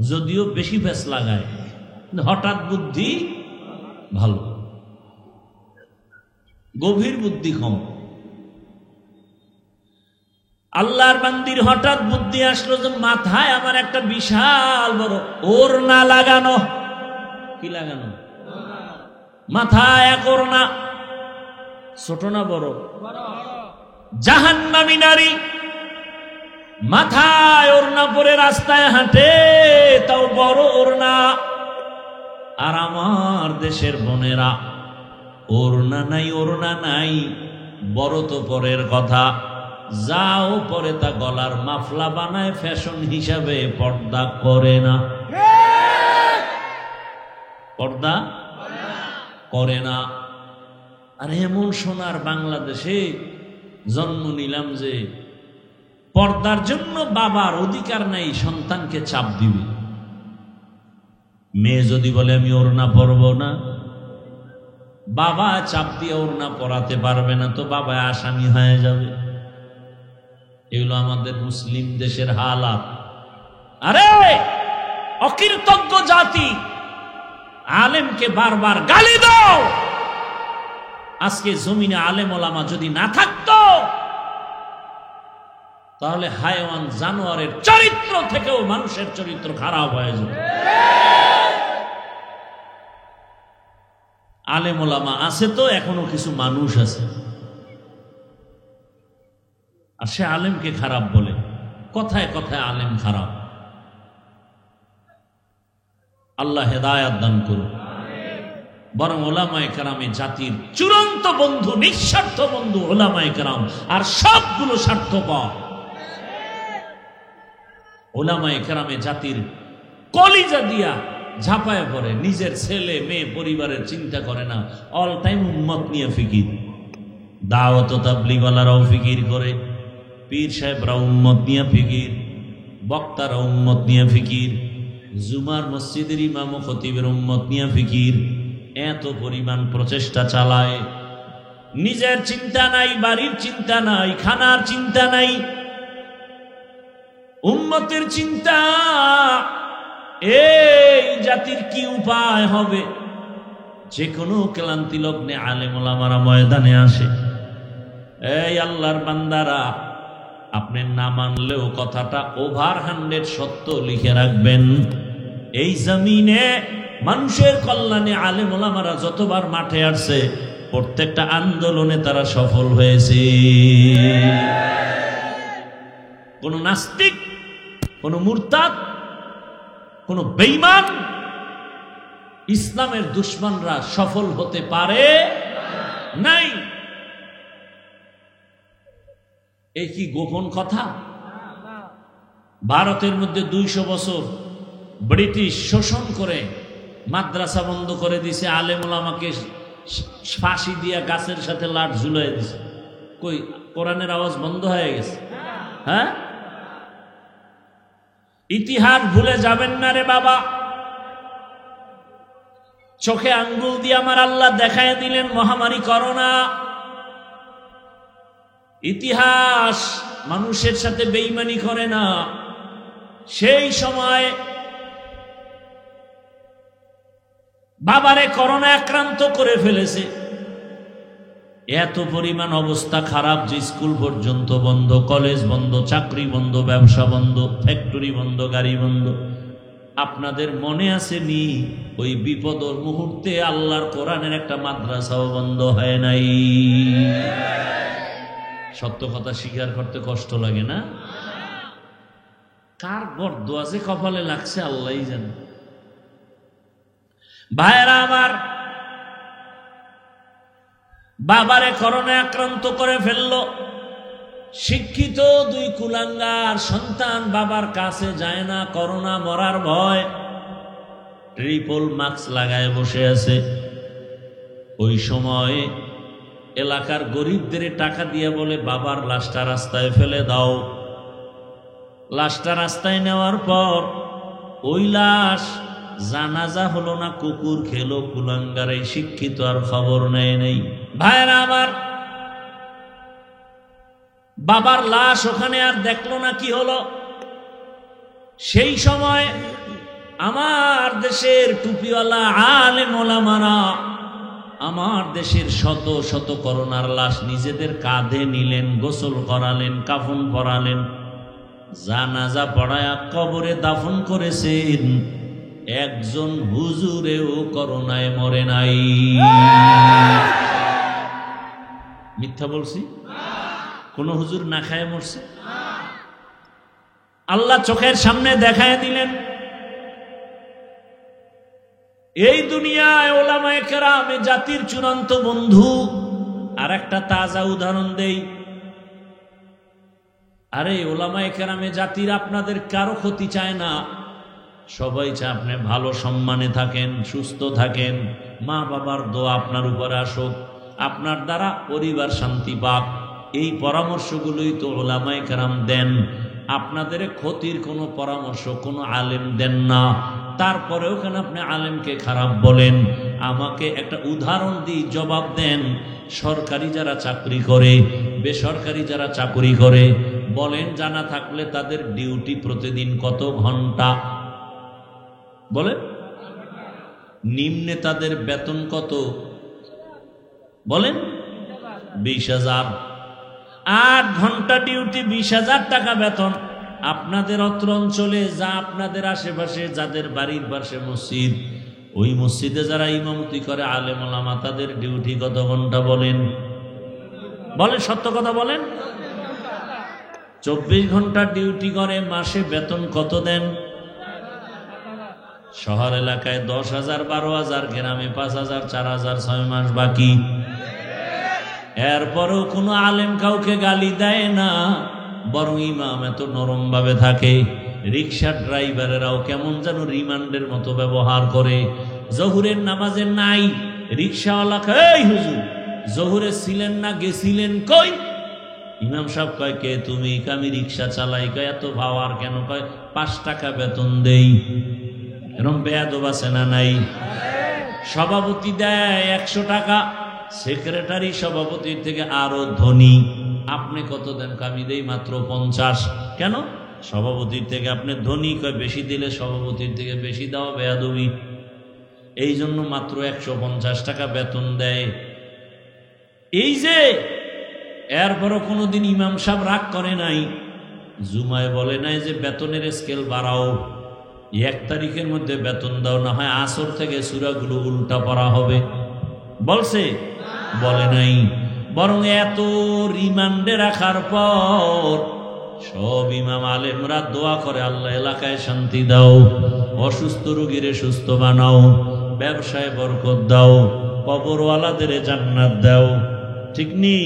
যদিও বেশি ফেস লাগায়, হঠাৎ বুদ্ধি ভালো, গভীর বুদ্ধি কম। আল্লাহর বান্দির হঠাৎ বুদ্ধি আসলো যে মাথায় আমার একটা বিশাল বড় ওড়না লাগানো। কি লাগানো? মাথায় এক ওড়না, ছোট না বড়? জাহান্নামী নারী মাথায় ওড়না পরে রাস্তায় হাঁটে, তাও বড় ওড়না। আর আমার দেশের বোনেরা ওড়না নাই, ওড়না নাই, বড় তো পরের কথা, যাও পরে তা গলার মাফলা বানায় ফ্যাশন হিসাবে, পর্দা করে না, পর্দা করে না। আর এমন সোনার বাংলাদেশে জন্ম নিলাম যে পর্দার জন্য বাবার অধিকার নাই সন্তানকে চাপ দিবে। মেয়ে যদি বলে আমি ওড়না পরব না, বাবা চাপ দিয়ে ওড়না পরাতে পারবে না, তো বাবা আসামি হয়ে যাবে। এগুলো আমাদের মুসলিম দেশের হালাত। আরে অকৃতজ্ঞ জাতি, আলেমকে বারবার গালি দাও। আজকে জমিনে আলেম ওলামা যদি না থাকতো, তাহলে হায়াওয়ান জানোয়ারের চরিত্র থেকেও মানুষের চরিত্র খারাপ হয়ে যেত। আলেম ওলামা আছে তো এখনো কিছু মানুষ আছে, আর সে আলেমকে খারাপ বলে, কথায় কথায় আলেম খারাপ। আল্লাহ হেদায়াত দান করুন। বরং ওলামায়ে কেরামে জাতির চূড়ান্ত বন্ধু, নিঃস্বার্থ বন্ধু ওলামায়ে কেরাম, আর সবগুলো স্বার্থপর। ওলামায়ে কেরামে জাতির কলিজা দিয়া ঝাঁপায় পড়ে, নিজের ছেলে মেয়ে পরিবারের চিন্তা করে না, অল টাইম উম্মত নিয়ে ফিকির। দাওয়াত ও তাবলীগওয়ালারাও ফিকির করে, পীর সাহেবরা উম্মত নিয়ে ফিকির, বক্তারা উম্মত নিয়ে ফিকির, জুমার মসজিদের ইমাম ও খতিবের উম্মত নিয়ে ফিকির। এত পরিমাণ প্রচেষ্টা চালায়, নিজের চিন্তা নাই, বাড়ির চিন্তা নাই, খানার চিন্তা নাই, উম্মতের চিন্তা। এই জাতির কি উপায় হবে? যে কোনো ক্লান্তি লগ্নে আলেম ওলামারা ময়দানে আসে। এই আল্লাহর বান্দারা, আপনি না মানলেও কথাটা ওভার 100 সত্য লিখে রাখবেন। এই জমিনে মানুষের কল্যাণে আলেম ওলামারা যতবার মাঠে আসছে প্রত্যেকটা আন্দোলনে তারা সফল হয়েছে। কোন নাস্তিক, কোন মুরতাদ, কোন বেঈমান, ইসলামের দুশমনরা সফল হতে পারে নাই। এই কি গোপন কথা? ভারতের মধ্যে 200 বছর ব্রিটিশ শোষণ করে মাদ্রাসা বন্ধ করে দিছে, আলেম ওলামাকে ফাঁসি দিয়া গাছের সাথে লাট ঝুলাই দিছে। কই কোরআনের আওয়াজ বন্ধ হয়ে গেছে? হ্যাঁ, ইতিহাস ভুলে যাবেন না রে বাবা। চোখে আঙ্গুল দিয়ে আমার আল্লাহ দেখায় দিলেন মহামারী করোনা। ইতিহাস মানুষের সাথে বেঈমানি করে না। সেই সময় বাবারে করোনা আক্রান্ত করে ফেলেছে, এত পরিমাণ অবস্থা খারাপ যে স্কুল পর্যন্ত বন্ধ, কলেজ বন্ধ, চাকরি বন্ধ, ব্যবসা বন্ধ, ফ্যাক্টরি বন্ধ, গাড়ি বন্ধ। আপনাদের মনে আছে নি ওই বিপদের মুহূর্তে আল্লাহর কোরআনের একটা মাদ্রাসাও বন্ধ হয় নাই? সত্য কথা স্বীকার করতে কষ্ট লাগে না? কার গর্দ আছে কপালে লাগছে আল্লাহই জানে। ভাইরা আমার, বাবারে করোনা আক্রান্ত করে ফেলল। শিক্ষিত 2 কুলাঙ্গার সন্তান বাবার কাছে যায় না, করোনা মরার ভয়, ট্রিপল মাস্ক লাগায় বসে আছে। ওই সময় এলাকার গরিবদের টাকা দিয়ে বলে বাবার লাশটা রাস্তায় ফেলে দাও। লাশটা রাস্তায় নেওয়ার পর ওই লাশ জানাজা হলো না, কুকুর খেলো। কুলাঙ্গার এই শিক্ষিত আর খবর নেই। ভাইরা আমার, বাবার লাশ ওখানে আর দেখলো না, কি হলো? সেই সময় আমার দেশের টুপিওয়ালা আলেম ওলামারা আমার দেশের শত শত করোনার লাশ নিজেদের কাঁধে নিলেন, গোসল করালেন, কাফন পরালেন, জানাজা পড়ায়া কবরে দাফন করেছেন। একজন হুজুরেও করোনায় মরে নাই। মিথ্যা বলছি? কোন হুজুর না খায় মরছে? আল্লাহ চোখের সামনে দেখায় দিলেন। এই দুনিয়ায় ওলামায়ে কেরাম জাতির চূড়ান্ত বন্ধু। আর একটা তাজা উদাহরণ দেই। আরে ওলামায়ে কেরামে জাতির আপনাদের কারো ক্ষতি চায় না, সবাই চায় আপনি ভালো সম্মানে থাকেন, সুস্থ থাকেন, মা বাবার দোয়া আপনার উপরে আসুক, আপনার দ্বারা পরিবার শান্তি পাক। এই পরামর্শগুলোই তো ওলামায়ে কেরাম দেন। আপনাদের ক্ষতির কোনো পরামর্শ কোনো আলেম দেন না। তারপরেও কেন আপনি আলেমকে খারাপ বলেন? আমাকে একটা উদাহরণ দিয়ে জবাব দেন। সরকারি যারা চাকরি করে, বেসরকারি যারা চাকরি করে, বলেন জানা থাকলে তাদের ডিউটি প্রতিদিন কত ঘন্টা? বলেন। নিম্নে তাদের বেতন কত? বলেন। 20,000। 8 ঘন্টা ডিউটি, 20,000 টাকা বেতন। আপনাদের অত্র অঞ্চলে যা আপনাদের আশেপাশে যাদের বাড়ির পাশে মসজিদ, ওই মসজিদে যারা ইমামতি করে আলেম ওলামা, তাদের ডিউটি কত ঘন্টা? বলেন বলেন, সত্য কথা বলেন। 24 ঘন্টা ডিউটি করে, মাসে বেতন কত দেন? শহর এলাকায় 10,000, 12,000, গ্রামে 5,000, 4,000, 6 মাস বাকি। এরপরও কোনো আলেম কাউকে গালি দেয় না, বরং ইমাম এত নরম ভাবে থাকে। রিক্সা ড্রাইভারেরাও কেমন যেন রিমান্ডের মতো ব্যবহার করে। জহুরের নামাজে নাই, রিক্সাওয়ালা কয় হুজুর জহুরে ছিলেন না, গেছিলেন কই? ইমাম সাহেব কয় কে তুমি? আমি রিক্সা চালাই। কয় এত ভাওয়ার কেন? কয় 5 টাকা বেতন দেই। এরকম বেয়াদব আছে না নাই? সভাপতি দেয় 100 টাকা, সেক্রেটারি সভাপতির থেকে আরো ধনী। আপনি কত দেন? আমি দেই মাত্র 50। কেন? সভাপতির থেকে আপনি ধনী। কয় বেশি দিলে সভাপতির থেকে বেশি দেওয়া বেয়াদবি, এই জন্য মাত্র 150 টাকা বেতন দেয়। এই যে এরপরও কোনোদিন ইমাম সাহেব রাগ করে নাই, জুমায় বলে নাই যে বেতনের স্কেল বাড়াও। 1 তারিখের মধ্যে বেতন দাও, না হয় আসর থেকে সূরাগুলো উল্টা পড়া হবে। বলছে? বলে নাই। বরং এত রিমান্ডে রাখার পর সব ইমাম আলেমরা দোয়া করে, আল্লাহ এলাকায় শান্তি দাও, অসুস্থ রোগীরে সুস্থ বানাও, ব্যবসায় বরকত দাও, কবরওয়ালাদের জান্নাত দাও। ঠিক নেই?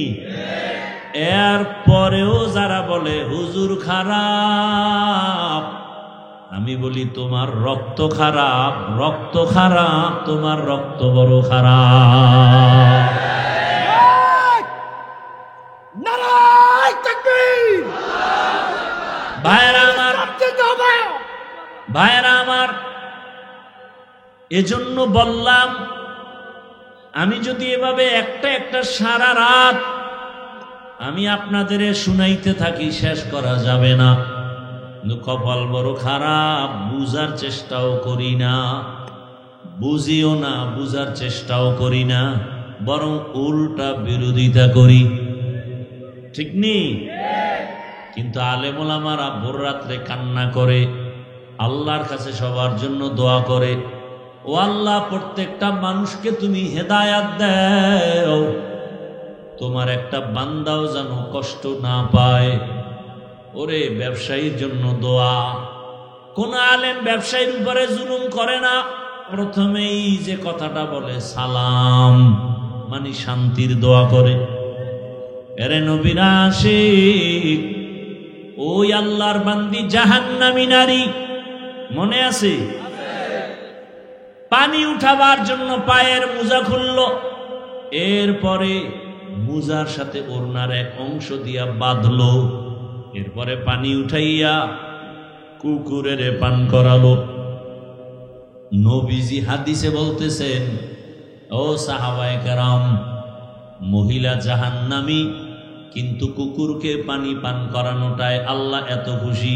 এর পরেও যারা বলে হুজুর খারাপ, আমি বলি তোমার রক্ত খারাপ, রক্ত খারাপ, তোমার রক্ত বড় খারাপ। ভাইরা আমার, এজন্য বললাম, আমি যদি এভাবে একটা সারা রাত আমি আপনাদের শুনাইতে থাকি, শেষ করা যাবে না। কপাল বড় খারাপ, বুঝার চেষ্টাও করি না, বুঝিও না, বুঝার চেষ্টাও করি না, বরং উল্টা বিরোধিতা করি। ঠিক নেই? কিন্তু আলেম ওলামারা ভোর রাত্রে কান্না করে, আল্লাহর কাছে সবার জন্য দোয়া করে, ও আল্লাহ প্রত্যেকটা মানুষকে তুমি হেদায়াত দাও, তোমার একটা বান্দাও যেন কষ্ট না পায়। ওরে ব্যবসায়ীর জন্য দোয়া। কোন আলেম ব্যবসায়ীর উপরে জুলুম করে না, প্রথমেই যে কথাটা বলে সালাম, মানে শান্তির দোয়া করে। এরে নবীর আশিক, ওই আল্লাহর বান্দি জাহান্নামী নারী, মনে আছে? পানি উঠাবার জন্য পায়ের মোজা খুলল, এরপরে মোজার সাথে ওড়নার এক অংশ দিয়া বাঁধলো, এরপরে পানি উঠাইয়া কুকুরের পান করালো। নবীজি হাদিসে বলতেছেন, ও সাহাবায়ে কেরাম, মহিলা জাহান্নামী, কিন্তু কুকুরকে পানি পান করানোটায় আল্লাহ এত খুশি।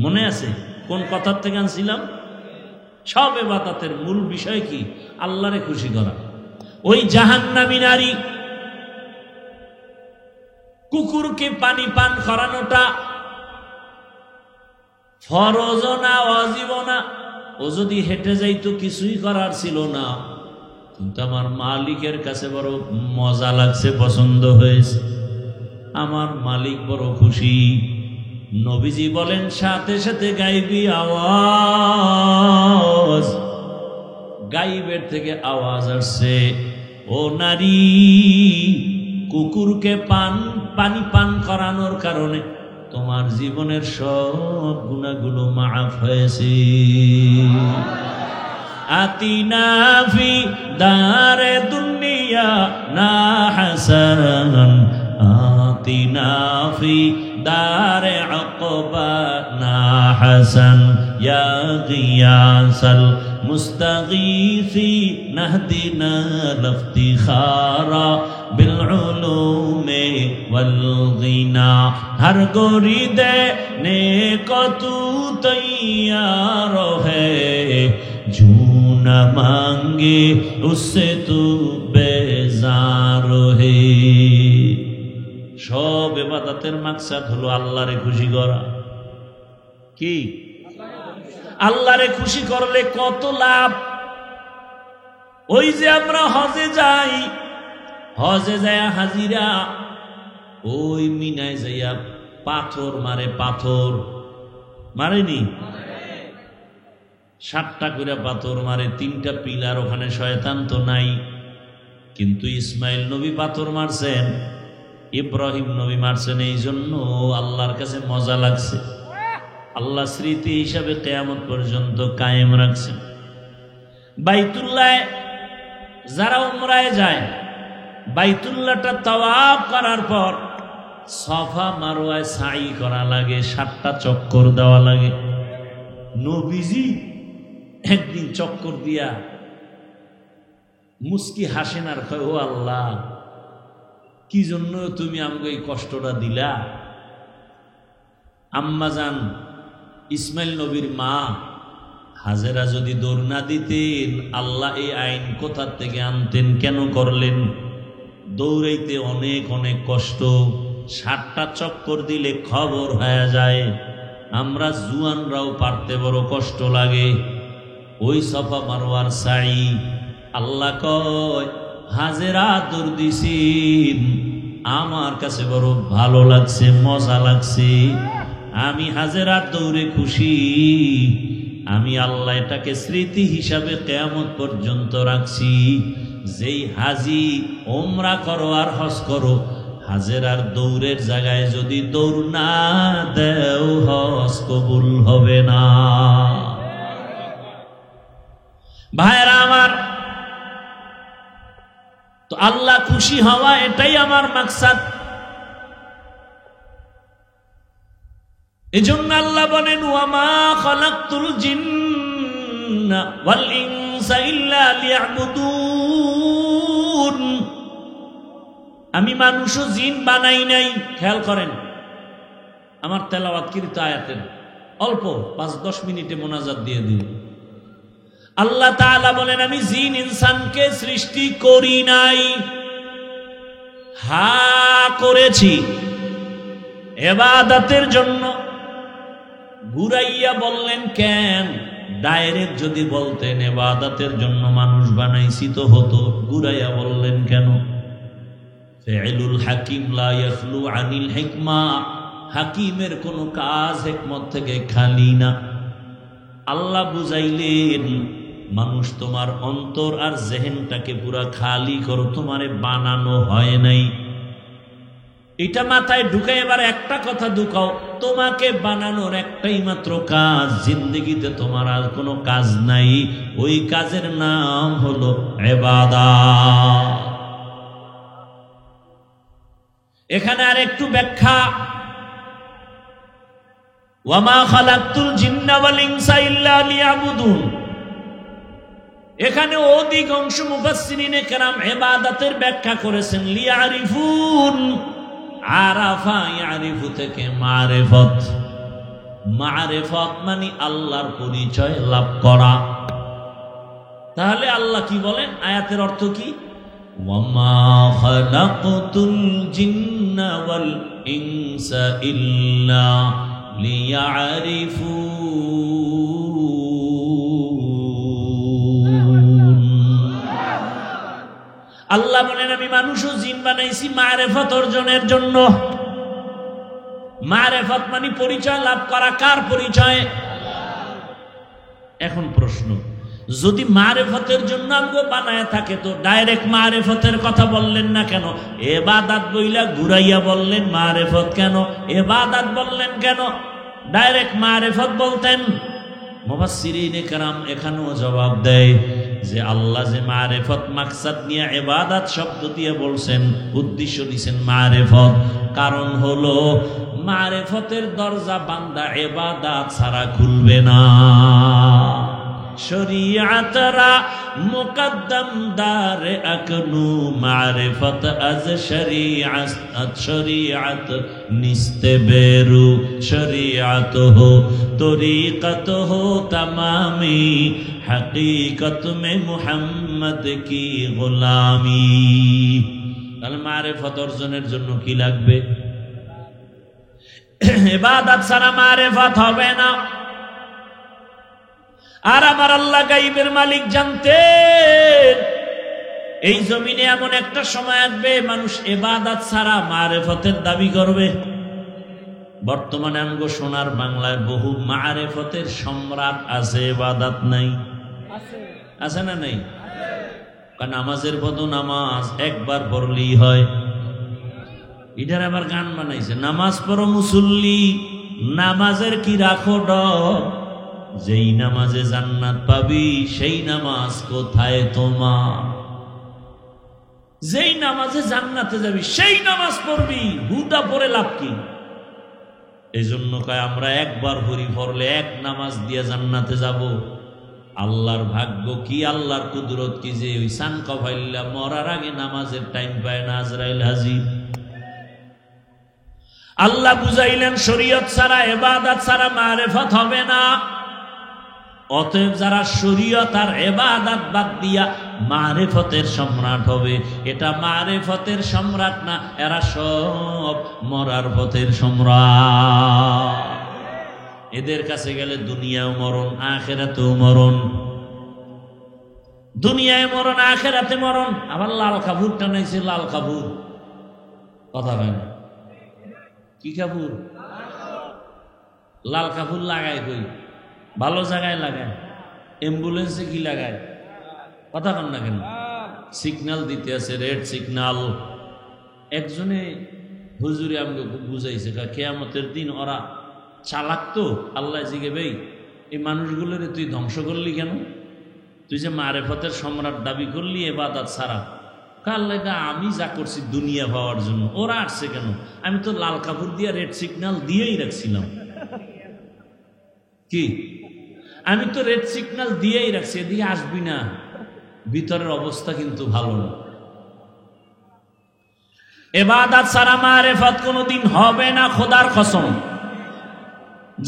মনে আছে কোন কথার থেকে আনছিলাম? সব ইবাদতের মূল বিষয় কি? আল্লাহরে খুশি করা। ওই জাহান্নামী নারী কুকুরকে পানি পান করানোটা ফরজ না ওয়াজিব না? ও যদি হেঁটে যাইতো কিছুই করার ছিল না, কিন্তু আমার মালিকের কাছে বড় মজা লাগছে, পছন্দ হয়েছে, আমার মালিক বড় খুশি। নবীজি বলেন, সাথে সাথে গাইবি আওয়াজ, গাইবের থেকে আওয়াজ আসছে, ও নারী, কুকুরকে পানি পান করানোর কারণে তোমার জীবনের সব গুনাহগুলো মাফ হয়েছে। আতিনা ফি দারে দুনিয়া না হাসান, আতিনা ফি দারে আকবা না হাসান, ইয়া গিয়াসাল মুস্তাগীসি নাহদিনা লফতিখারা বিল উলুমে ওয়াল গিনা। হর গোরি দেনে কো তু তৈয়ার है, जो न मांगे उससे तू बेजार है। সব ইবাদতের মাকসাদ হলো আল্লাহরে খুশি করা। কি? আল্লাহরে খুশি করলে কত লাভ। ওই যে আমরা হজে যাই, হজে যায় হাজিরা ওই মিনায় যাইয়া পাথর মারে, পাথর মারেনি? 7টা করে পাথর মারে, 3টা পিলার, ওখানে শয়তান তো নাই। কিন্তু ইসমাইল নবী পাথর মারছেন, ইব্রাহিম নবী মারছেন, এই জন্য আল্লাহর কাছে মজা লাগছে। আল্লাহ স্মৃতি হিসাবে কিয়ামত পর্যন্ত কায়েম রাখছেন। বাইতুল্লাহ যারা উমরায় যায়, বাইতুল্লাহটা তাওয়াফ করার পর সাফা মারওয়ায় সাই করা লাগে, 7টা চক্কর দেওয়া লাগে। নবীজি একদিন চক্কর দিয়া মুস্কি হাসেন আর কয়, ও আল্লাহ, কি জন্য তুমি আমাকে এই কষ্টটা দিলা? আম্মাজান ইসমাইল নবীর মা হাজেরা যদি দৌড় না দিতেন, আল্লাহ এই আইন কোথা থেকে আনতেন? কেন করলেন? দৌড়াইতে অনেক অনেক কষ্ট, 7টা চক্কর দিলে খবর হয়ে যায়। আমরা জুয়ানরাও পারতে বড় কষ্ট লাগে। ওই সাফা মারওয়ার সাই আল্লাহ কয় হাজেরা দৌড় দিছেন, আমার কাছে বড় ভালো লাগছে, মজা লাগছে, আমি হাজেরার দৌড়ে খুশি। আমি আল্লাহ এটাকে স্মৃতি হিসাবে কিয়ামত পর্যন্ত রাখছি। যেই হাজি ওমরা করো আর হজ করো, হাজেরার দৌড়ের জায়গায় যদি দৌড় না দেও হজ কবুল হবে না। ভাইরা আমার, তো আল্লাহ খুশি হওয়া এটাই আমার মাকসাদ। এজন্য আল্লাহ বলেন ওয়ামা খালাকতুল জিন্না ওয়াল ইনসা ইল্লা লিয়াবুদুন, আমি মানুষ ও জিন বানাই নাই। খেয়াল করেন আমার তেলাওয়াতকৃত আয়াতের অল্প 5-10 মিনিটে মোনাজাত দিয়ে দিন। আল্লাহ তাআলা বলেন আমি জিন ইনসানকে সৃষ্টি করি নাই, হ্যাঁ করেছি ইবাদতের জন্য। ঘুরাইয়া বললেন কেন? ডাইরেক্ট যদি বলতেন ইবাদতের জন্য মানুষ বানাইছি তো হতো, ঘুরাইয়া বললেন কেন? ফি'লুল হাকিম লা ইয়াখলু আনিল হিকমা, হাকিমের কোনো কাজ হিকমত থেকে খালি না। আল্লাহ বুঝাইলেন মানুষ তোমার অন্তর আর জেহেনটাকে পুরা খালি করো, তোমারে বানানো হয় নাই। এটা মাথায় ঢুকে এবার একটা কথা ঢুকাও, তোমাকে বানানোর একটাই মাত্র কাজ, জিন্দেগিতে তোমার আর কোনো কাজ নাই, ওই কাজের নাম হলো ইবাদত। এখানে আর একটু ব্যাখ্যা, ওয়ামা খালাকতুল জিন্না ওয়াল ইনসা ইল্লা লিয়াবুদুন। এখানে অধিকাংশ মুফাসসিরিনে কেরাম ইবাদতের ব্যাখ্যা করেছেন লিয়ারিফুন। আরাফা ইয়ারিফু থেকে মারিফত, মারিফত মানে আল্লাহর পরিচয় লাভ করা। তাহলে আল্লাহ কি বলেন? আয়াতের অর্থ কি? ওয়ামা খালাকতুল জিন্না ওয়াল ইনসা ইল্লা লিয়ারিফুন। আল্লাহ বলেন আমি মানুষ ও জিন বানাইছি মারিফত অর্জনের জন্য। মারিফত মানে পরিচয় লাভ করা। কার পরিচয়? এখন প্রশ্ন, যদি মারিফতের জন্য আমগো বানায় থাকে তো ডাইরেক্ট মারিফতের কথা বললেন না কেন? ইবাদত বইলা ঘুরাইয়া বললেন মারিফত কেন? ইবাদত বললেন কেন? ডাইরেক্ট মারিফত বলতেন। মুফাসসিরিনে কেরাম এখানেও জবাব দেয় যে আল্লাহ যে মারিফত মাকসাদ নিয়ে ইবাদত শব্দ দিয়ে বলছেন, উদ্দেশ্য দিয়েছেন মারিফত, কারণ হলো মারিফতের দরজা বান্দা ইবাদত ছাড়া খুলবে না। শরীয়তরা মুকদ্দম দার আকনু মারিফত আজ শরীয়ত, শরীয়ত নিস্তে বেরু শরীয়ত হো তরিকত হো তমামি হकीकत में মুহাম্মদ কি গোলামি। তাহলে মারিফত অর্জনের জন্য কি লাগবে? ইবাদত ছাড়া মারিফত হবে না। আর আমার আল্লাহ গায়বের মালিক জানতেন এই জমিনে এমন একটা সময় আসবে মানুষ ইবাদত ছাড়া মারিফতের দাবি করবে। বর্তমানে আমগো সোনার বাংলায় বহু মারিফতের সম্রাট আছে, ইবাদত নাই। আছে না নাই? কারণ নামাজের বদল নামাজ একবার পড়লেই হয়। এটার আবার গান বানাইছে, নামাজ পড়ো মুসল্লি, নামাজের কি রাখো ডর, যেই নামাজে জান্নাত পাবি সেই নামাজ কোথায় তোমার? যেই নামাজে জান্নাতে যাবি সেই নামাজ পড়বি, হুদা পড়ে লাভ কি? এই জন্য কয় আমরা একবার পড়ি, পড়লে এক নামাজ দিয়ে জান্নাতে যাব। আল্লাহর ভাগ্য কি, আল্লাহর কুদরত কি যে ওই সান কফাইল্লা মরার আগে নামাজের টাইম পায় না, আজরাইল হাজির। আল্লাহ বুঝাইলেন শরীয়ত ছাড়া ইবাদত ছাড়া মারিফত হবে না। অতএব যারা শরীয়ত আর ইবাদত বাদ দিয়া মারিফতের সম্রাট হবে, এটা মারিফতের সম্রাট না, এরা সব মরার পথের সম্রাট। এদের কাছে গেলে দুনিয়াও মরণ, আখেরাতেও মরণ। দুনিয়ায় মরণ, আখেরাতে মরণ। আবার লাল কাপড় টানাইছে, লাল কাপড়। কথা হয় না, কি কাপড়? লাল কাপড় লাগায় কই? ভালো জায়গায় লাগায়। অ্যাম্বুলেন্সে কি লাগায়? কথা কন না কেন? সিগন্যাল দিতে আছে, রেড সিগন্যাল। একজনে হুজুরে আমাকে বুঝাইছে, কিয়ামতের দিন ওরা চালাক তো। আল্লাহ জিগে, ভাই এই মানুষগুলোর তুই ধ্বংস করলি কেন? তুই যে মারেফতের সম্রাট দাবি করলি ইবাদত ছাড়া। আল্লাহ, আমি যা করছি দুনিয়া পাওয়ার জন্য, ওরা আসছে কেন? আমি তো লাল কাপড় দিয়ে রেড সিগন্যাল দিয়েই রাখছিলাম। কি? আমি তো রেড সিগন্যাল দিয়েই রাখছি, এদিকে আসবি না। ভিতরের অবস্থা কিন্তু ভালো না। ইবাদত ছাড়া মারেফত কোনোদিন হবে না, খোদার কসম।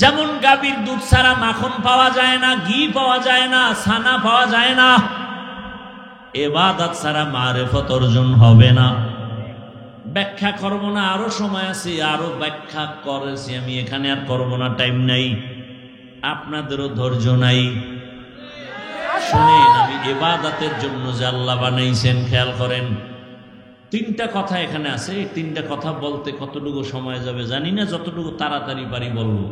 যেমন গাভীর দুধ ছাড়া মাখন পাওয়া যায় না, ঘি পাওয়া যায় না, ছানা পাওয়া যায় না, ইবাদত ছাড়া মারেফত অর্জন হবে না। ব্যাখ্যা করব না, আরো সময় আছে, আরো ব্যাখ্যা করেছি আমি, এখানে আর করব না, টাইম নাই, আপনাদেরও ধৈর্য নাই। শুনেন, আমি ইবাদতের জন্য যে আল্লাহ বানাইছেন, খেয়াল করেন। তিনটা কথা এখানে আছে, এই তিনটা কথা বলতে কতটুকু সময় যাবে জানি না, যতটুকু তাড়াতাড়ি পারি বলবো।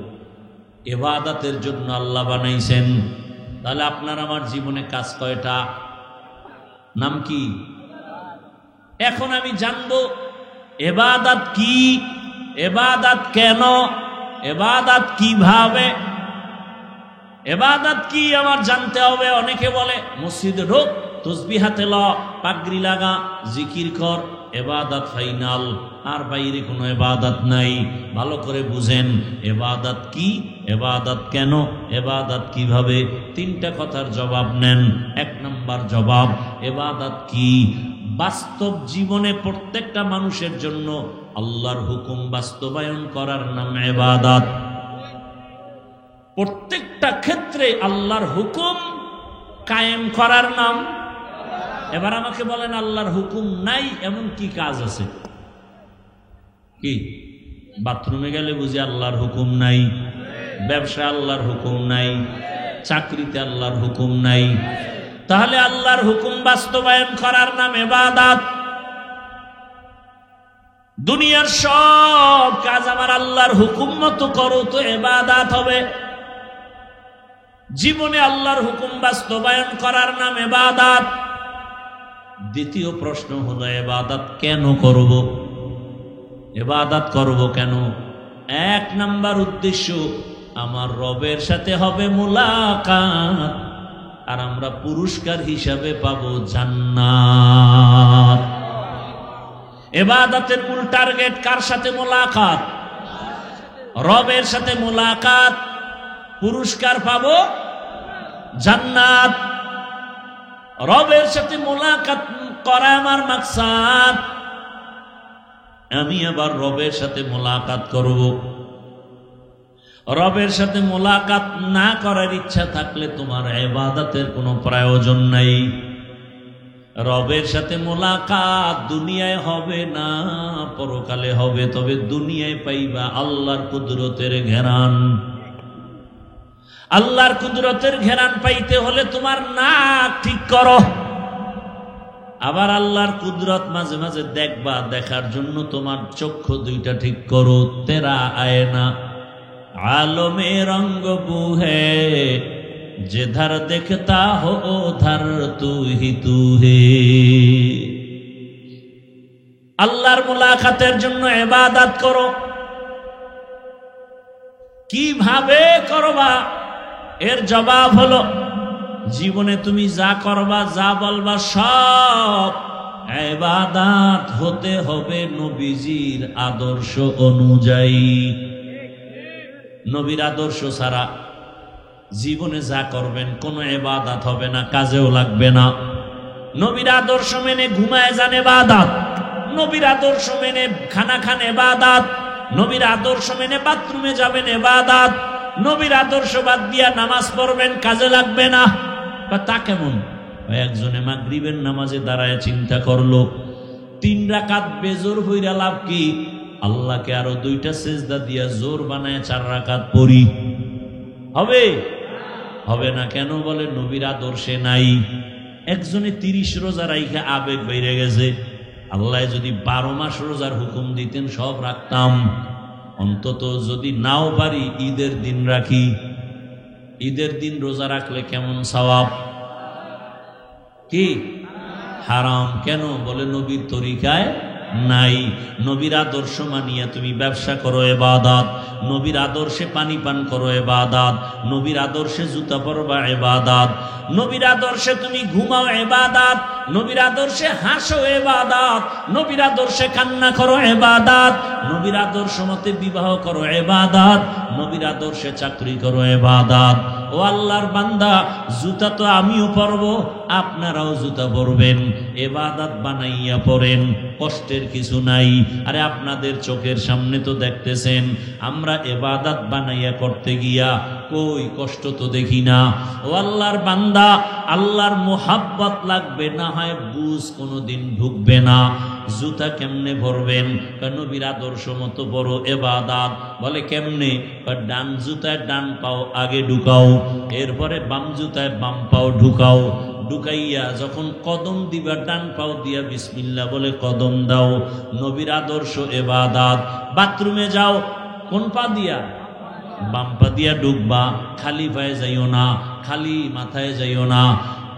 ইবাদতের জন্য আল্লাহ বানাইছেন, তাহলে আপনার আমার জীবনে কাজ কয়টা? নাম কি? এখন আমি জানবো ইবাদত কি, ইবাদত কেন, ইবাদত কিভাবে, ইবাদত কি আমার জানতে হবে। অনেকে বলে মসজিদে ঢোক, তসবিহ হাতে ল, পাগড়ি লাগা, জিকির কর, ইবাদত ফাইনাল, আর বাইরে কোনো ইবাদত নাই। ভালো করে বুঝেন ইবাদত কি, ইবাদত কেন, ইবাদত কিভাবে। তিনটা কথার জবাব নেন। এক নম্বর জবাব, ইবাদত কি? বাস্তব জীবনে প্রত্যেকটা মানুষের জন্য আল্লাহর হুকুম বাস্তবায়ন করার নাম ইবাদত। প্রত্যেকটা ক্ষেত্রে আল্লাহর হুকুম কায়েম করার নাম। এবার আমাকে বলেন, আল্লাহর হুকুম নাই এমন কি কাজ আছে? কি? বাথরুমে গেলে বুঝি আল্লাহর হুকুম নাই, ব্যবসায় আল্লাহর হুকুম নাই, চাকরিতে আল্লাহর হুকুম নাই। তাহলে আল্লাহর হুকুম বাস্তবায়ন করার নাম ইবাদত। দুনিয়ার সব কাজ আমার আল্লাহর হুকুম মতো করো তো ইবাদত হবে। জীবনে আল্লাহর হুকুম বাস্তবায়ন করার নাম ইবাদত। দ্বিতীয় প্রশ্ন হলো, ইবাদত কেন করব? ইবাদত করব কেন? এক নাম্বার উদ্দেশ্য, আমার রবের সাথে হবে মুলাকাত, আর আমরা পুরস্কার হিসাবে পাবো জান্নাত। ইবাদতের মূল টার্গেট কার সাথে? মুলাকাত, রবের সাথে মুলাকাত, পুরস্কার পাবো জান্নাত। রবের সাথে মুলাকাত করা আমার মাকসাদ। আমি আবার রবের সাথে মুলাকাত করব। রবের সাথে মুলাকাত না করার ইচ্ছা থাকলে তোমার ইবাদতের কোনো প্রয়োজন নাই। রবের সাথে মুলাকাত দুনিয়ায় হবে না, পরকালে হবে। তবে দুনিয়ায় পাইবা আল্লাহর কুদরতের ঘেরান। আল্লাহর কুদরতের ঘেরান পাইতে হলে তোমার নাক ঠিক করো। আবার আল্লাহর কুদরত মাঝে মাঝে দেখবা, দেখার জন্য তোমার চক্ষু দুইটা ঠিক করো। তেরা আয়না आलमे रंग बू है, जिधर देखता हो उधर तू ही तू है। আল্লাহর মুলাকাতের জন্য ইবাদত করো। কিভাবে করবা? এর জবাব হলো, জীবনে তুমি যা করবা, যা বলবা, সব ইবাদত হতে হবে নবীজির আদর্শ অনুযায়ী। নবীর আদর্শ ছাড়া জীবনে যা করবেন কোনো ইবাদত হবে না, কাজেও লাগবে না। নবীর আদর্শ মেনে ঘুমায় যান ইবাদত, নবীর আদর্শ মেনে খানা খান ইবাদত, নবীর আদর্শ মেনে বাথরুমে যাবেন ইবাদত, নবীর আদর্শ বাদ দিয়া নামাজ পড়বেন, কাজে লাগবে না। বা তা কেমন? একজনে মাগরিবের নামাজে দাঁড়ায় চিন্তা করলো, 3 রাকাত বেজোর হইরা লাভ কি? আল্লাহকে আরো 2টা সেজদা দিয়া জোর বানায় 4 রাকাত পড়ি। হবে? হবে না কেন? বলে নবীর আদর্শে নাই। একজনে 30 রোজা রাইখে আবেগ বেড়ে গেছে। আল্লাহ যদি 12 মাস রোজার হুকুম দিতেন সব রাখতাম। অন্তত যদি নাও পারি ঈদের দিন রাখি। ঈদের দিন রোজা রাখলে কেমন সওয়াব? কি হারাম? কেন? বলে নবীর তরিকায় নাই। নবীর আদর্শ মানিয়া তুমি ব্যবসা করো ইবাদত, নবীর আদর্শে পানি পান করো ইবাদত, নবীর আদর্শে জুতা পরবা ইবাদত, নবীর আদর্শে তুমি ঘুমাও ইবাদত, নবীর আদর্শে হাসো ইবাদত, নবীর আদর্শে কান্না করো ইবাদত, নবীর আদর্শ মতে বিবাহ করো ইবাদত, নবীর আদর্শে চাকরি করো ইবাদত। ও আল্লাহর বান্দা, জুতা তো আমিও পরবো, আপনারাও জুতা পরবেন, ইবাদত বানাইয়া পড়েন, কষ্টের কিছু নাই। আরে আপনাদের চোখের সামনে তো দেখতেছেন আমরা ইবাদত বানাইয়া করতে গিয়া কই কষ্ট তো দেখি না। ও আল্লাহর বান্দা, আল্লাহর মোহাব্বত লাগবে, না হয় বুঝ কোনোদিন ঢুকবে না। জুতা কেমনে ভরবেন? নবীর আদর্শ মতো বড় ইবাদত। বলে কেমনে? ডান জুতায় ডান পাও আগে ঢুকাও, এরপরে বাম জুতায় বাম পাও ঢুকাও, ঢুকাইয়া যখন কদম দিবা ডান পাও দিয়া বিসমিল্লাহ বলে কদম দাও। নবীর আদর্শ ইবাদত। বাথরুমে যাও, কোন পা দিয়া? বাম পা দিয়া ঢুকবা। খালি পায়ে যাইও না, খালি মাথায় যাইও না,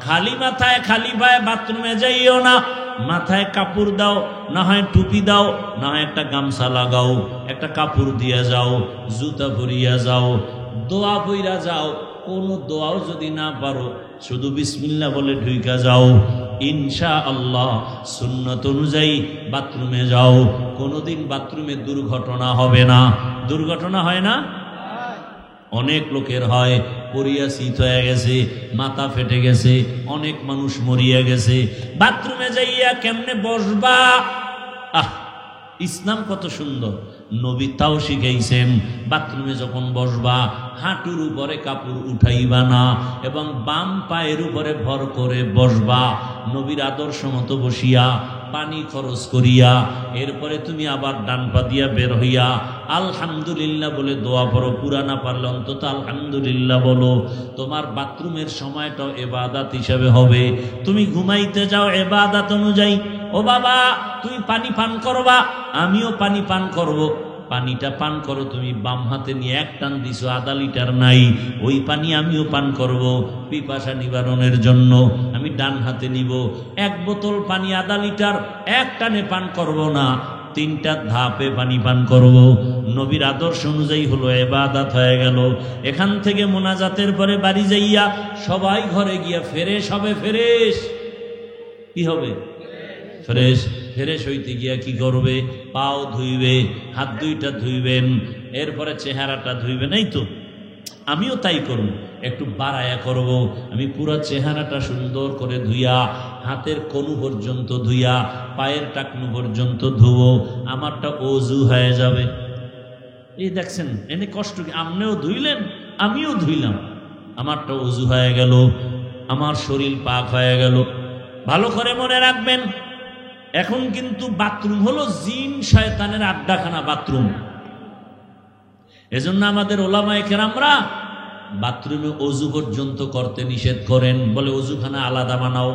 খালি মাথায় খালি পায়ে বাথরুমে যাইও না। মাথায় কাপড় দাও, না হয় টুপি দাও, না হয় একটা গামছা লাগাও, একটা কাপড় দিয়া যাও, জুতা পরিয়া যাও, দোয়া পইরা যাও। কোনো দোয়াও যদি না পারো শুধু বিসমিল্লাহ বলে ঢুইকা যাও, ইনশাআল্লাহ সুন্নত অনুযায়ী বাথরুমে যাও। কোনোদিন বাথরুমে দুর্ঘটনা হবে না। দুর্ঘটনা হয় না? অনেক লোকের হয়, পড়িয়া শীত হয়ে গেছে, মাথা ফেটে গেছে, অনেক মানুষ মরিয়া গেছে। বাথরুমে যাইয়া কেমনে বসবা? ইসলাম কত সুন্দর, নবী তাও শিখাইছেন। বাথরুমে যখন বসবা হাঁটুর উপরে কাপড় উঠাইবা না এবং বাম পায়ের উপরে ভর করে বসবা। নবীর আদর্শ মতো বসিয়া পানি খরচ করিয়া এরপরে তুমি আবার ডান পা দিয়া বের হইয়া আলহামদুলিল্লাহ বলে দোয়া পড়ো। পুরা না পারলে অন্তত আলহামদুলিল্লাহ বলো। তোমার বাথরুমের সময়টাও ইবাদত হিসাবে হবে। তুমি ঘুমাইতে যাও ইবাদত অনুযায়ী। ও বাবা, তুমি পানি পান করবা, আমিও পানি পান করব। পানিটা পান করো, তুমি বাম হাতে নিয়ে এক টান দিছো, আধা লিটার নাই, ওই পানি আমিও পান করব পিপাসা নিবারণের জন্য। আমি ডান হাতে নিব, 1 বোতল পানি আধা লিটার এক টানে পান করব না, 3টা ধাপে পানি পান করব। নবীর আদর্শ অনুযায়ী হলো ইবাদত হয়ে গেল। এখান থেকে মোনাজাতের পরে বাড়ি যাইয়া সবাই ঘরে গিয়া ফ্রেশ হবে। ফ্রেশ কি হবে? ফ্রেশ। ফ্রেশ হইতে গিয়া কি করবে? পাও ধুইবে, হাত 2টা ধুইবেন, এরপরে চেহারাটা ধুইবেন। এই তো আমিও তাই করব, একটু বাড়ায়া করব। আমি পুরো চেহারাটা সুন্দর করে ধুইয়া, হাতের কনু পর্যন্ত ধুইয়া, পায়ের টাকনু পর্যন্ত ধুবো। আমারটা ওযু হয়ে যাবে। এই দেখছেন এনে কষ্ট কি? আপনিও ধুইলেন, আমিও ধুইলাম, আমারটা ওযু হয়ে গেল, আমার শরীর পাক হয়ে গেল। ভালো করে মনে রাখবেন, এখন কিন্তু বাথরুম হলো জিন শয়তানের আড্ডাখানা বাথরুম। এজন্য আমাদের ওলামায়ে কেরামরা বাথরুমে ওযু পর্যন্ত করতে নিষেধ করেন। বলে ওযুখানা আলাদা বানাও,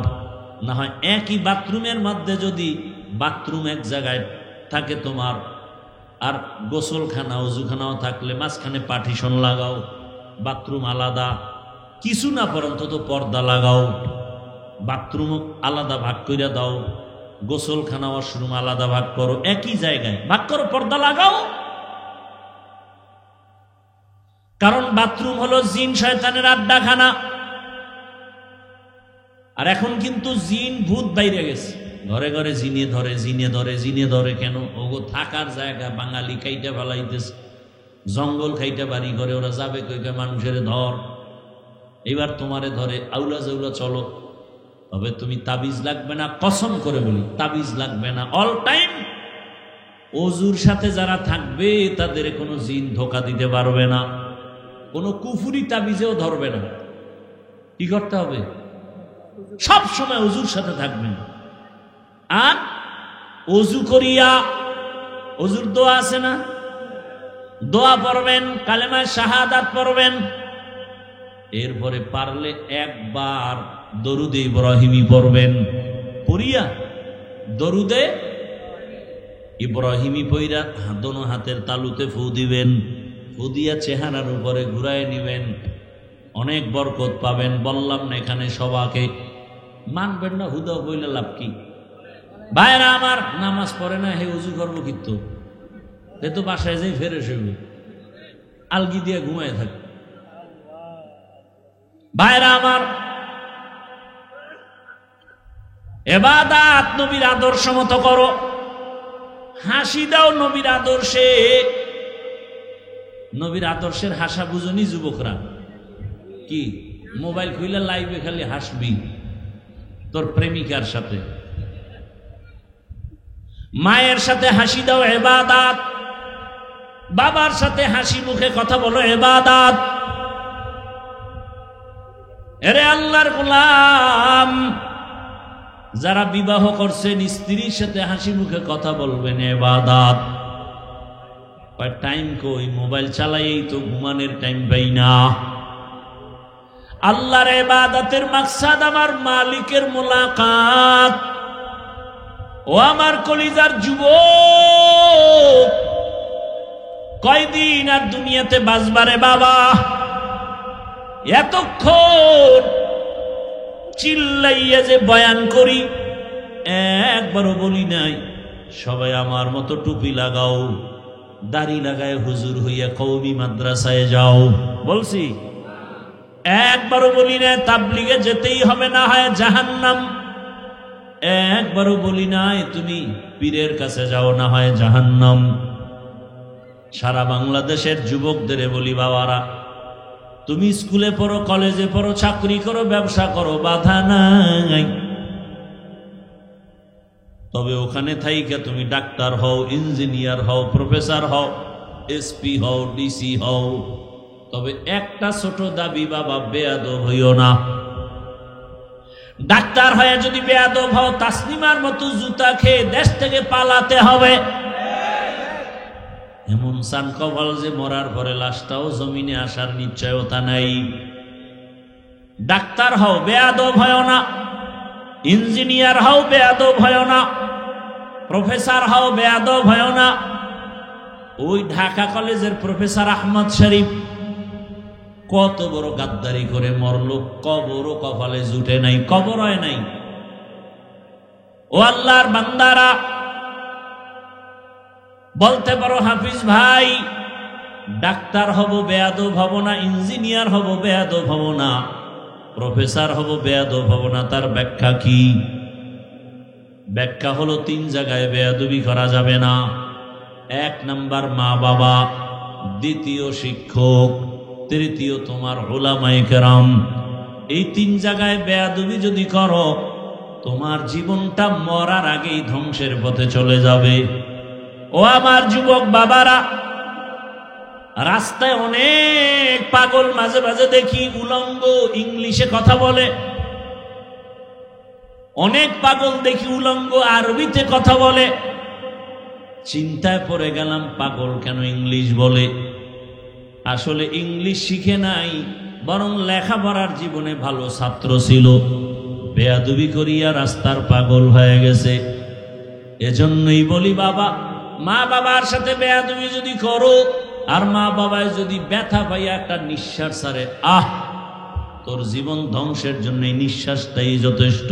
না হয় একই বাথরুমের মধ্যে যদি বাথরুম এক জায়গায় থাকে তোমার আর গোসলখানা ওযুখানাও থাকলে মাঝখানে পার্টিশন লাগাও, বাথরুম আলাদা। কিছু না পর অন্তত পর্দা লাগাও, বাথরুম আলাদা ভাগ করে দাও, গোসলখানা ওয়াশরুম আলাদা ভাগ করো, একই জায়গায় ভাগ করো, পর্দা লাগাও। কারণ বাথরুম হলো জিন শয়তানের আড্ডাখানা। আর এখন কিন্তু জিন ভূত বাইরে গেছে, ঘরে ঘরে জিনে ধরে, জিনে ধরে, জিনে ধরে। কেন? ওগো থাকার জায়গা বাঙালি খাইটা ফেলাইতেছে, জঙ্গল খাইটা বাড়ি করে ওরা যাবে কই মানুষের ধর। এবার তোমারে ধরে, আউলা জাউলা চলো, তবে তুমি তাবিজ লাগবে না, কসম করে বলি তাবিজ লাগবে না। অল টাইম ওযুর সাথে যারা থাকবে তাদের কোনো জিন ধোকা দিতে পারবে না, কোনো কুফুরি তাবিজেও ধরবে না। কি করতে হবে? সব সময় ওযুর সাথে থাকবেন। আর ওযু করিয়া, ওযুর দোয়া আছে না, দোয়া পড়বেন, কালেমায়ে শাহাদাত পড়বেন। এরপরে পারলে একবার দরুদে ইব্রাহিমী পড়বেন, পড়িয়া দরুদে ইব্রাহিমী পইরা দোনো হাতের তালুতে ফু দিবেন, ফু দিয়া চেহারার উপরে ঘুরায় নিবেন, অনেক বরকত পাবেন। বললাম না এখানে সবাকে মানবেন না, হুদা বইলে লাভ কি? ভাইরা আমার, নামাজ পড়ে না, হে উজু করবো কিন্তু এ তো বাসায় যাই ফেরে শুবে আলগি দিয়ে ঘুমায় থাকে। ভাইরা আমার, ইবাদত নবীর আদর্শ মতো করো, হাসি দাও নবীর আদর্শে। নবীর আদর্শের হাসা বুঝনি যুবকরা? কি মোবাইল খুলে লাইভে খালি হাসবি তোর প্রেমিকার সাথে, মায়ের সাথে হাসি দাও ইবাদত, বাবার সাথে হাসি মুখে কথা বলো ইবাদত। এরে আল্লাহর গোলাম, যারা বিবাহ করছেন স্ত্রীর সাথে হাসি মুখে কথা বলবেন ইবাদত। টাইম কই, মোবাইল চালাইই তো ঘুমানোর টাইম পাই না। আল্লাহর ইবাদতের মাকসাদ আমার মালিকের মুলাকাত। ও আমার কলিজার যুবক, কয়দিন আর দুনিয়াতে বাঁচবারে বাবা? এতক্ষণ চিল্লাইয়া যে বয়ান করি, একবারও বলি নাই সবাই আমার মতো টুপি লাগাও, দাড়ি লাগায় হুজুর হইয়া কওমি মাদ্রাসায় যাও। বলছি? একবারও বলি নাই তাবলিগে যেতেই হবে, না হয় জাহান্নাম। একবারও বলি নাই তুমি পীরের কাছে যাও, না হয় জাহান্নাম। সারা বাংলাদেশের যুবকদের বলি, বাবারা তুমি স্কুলে পড়ো, কলেজে পড়ো, চাকরি করো, ব্যবসা করো, বাধা নাই। তবে ওখানে থাইকা তুমি ডাক্তার হও, ইঞ্জিনিয়ার হও, প্রফেসর হও, এসপি হও, ডিসি হও, তবে একটা ছোট দাবি, বাবা বেয়াদব হইও না। ডাক্তার হয়ে যদি বেয়াদব হও, তাসলিমার মতো জুতা খেয়ে দেশ থেকে পালাতে হবে। এমন সান কবল যে মরার পরে লাশটাও জমিনে আসার নিশ্চয়তা নাই। ডাক্তার হও, বেয়াদব হয় না। ইঞ্জিনিয়ার হও, বেয়াদব হয় না। প্রফেসর হও, বেয়াদব হয় না। ওই ঢাকা কলেজের প্রফেসর আহমদ শরীফ কত বড় গাদ্দারি করে মরল, কবরও কপালে জুটে নাই, কবর হয় নাই। ও আল্লাহর বান্দারা, বলতে পারো হাফিজ ভাই ডাক্তার হব বেয়াদব হব না, ইঞ্জিনিয়ার হব বেয়াদব হব না, প্রফেসর হব বেয়াদব হব না। তার ব্যাখ্যা কি? ব্যাখ্যা হলো 3 জায়গায় বেয়াদবি করা যাবে না। 1 নাম্বার মা বাবা, 2 শিক্ষক, 3 তোমার উলামায়ে কেরাম। এই 3 জায়গায় বেয়াদবি যদি করো, তোমার জীবনটা মরার আগেই ধ্বংসের পথে চলে যাবে। ও আমার যুবক বাবারা, রাস্তায় অনেক পাগল মাঝে মাঝে দেখি উলঙ্গ ইংলিশে কথা বলে, অনেক পাগল দেখি উলঙ্গ আরবিতে কথা বলে। চিন্তায় পড়ে গেলাম, পাগল কেন ইংলিশ বলে? আসলে ইংলিশ শিখে নাই, বরং লেখাপড়ার জীবনে ভালো ছাত্র ছিল, বেয়াদবি করিয়া রাস্তার পাগল হয়ে গেছে। এজন্যই বলি বাবা, মা বাবার সাথে বেয়াদবি যদি করো, আর মা বাবায় যদি ব্যথা পাইয়া একটা নিঃশ্বাস ছাড়ে, তোর জীবন ধ্বংসের জন্য এই নিঃশ্বাসটাই যথেষ্ট।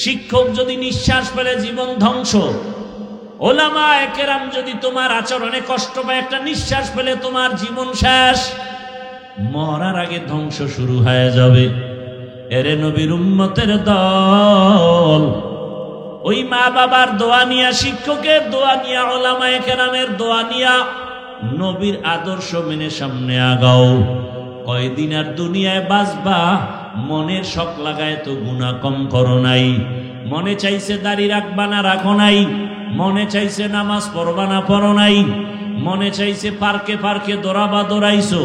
শিক্ষক যদি নিঃশ্বাস পেলে জীবন ধ্বংস, ওলামায়ে কেরাম যদি তোমার আচরণে কষ্ট পায়, একটা নিঃশ্বাস পেলে তোমার জীবন শেষ, মরার আগে ধ্বংস শুরু হয়ে যাবে। এরে নবীর উম্মতের দল, ওই মা বাবার দোয়া নিয়া, শিক্ষকের দোয়া নিয়া, ওলামায়ে কেরামের দোয়া নিয়া, নবীর আদর্শ মেনে সামনে আগাও। কয়দিন আর দুনিয়ায় বাঁচবা? মনের শখ লাগায় তো গুনাহ কম করো নাই। মনে চাইছে দাড়ি রাখবা না, রাখো নাই। মনে চাইছে নামাজ পড়বা না, পড়ো নাই। মনে চাইছে পার্কে পার্কে দৌড়াবা, দৌড়াইছো।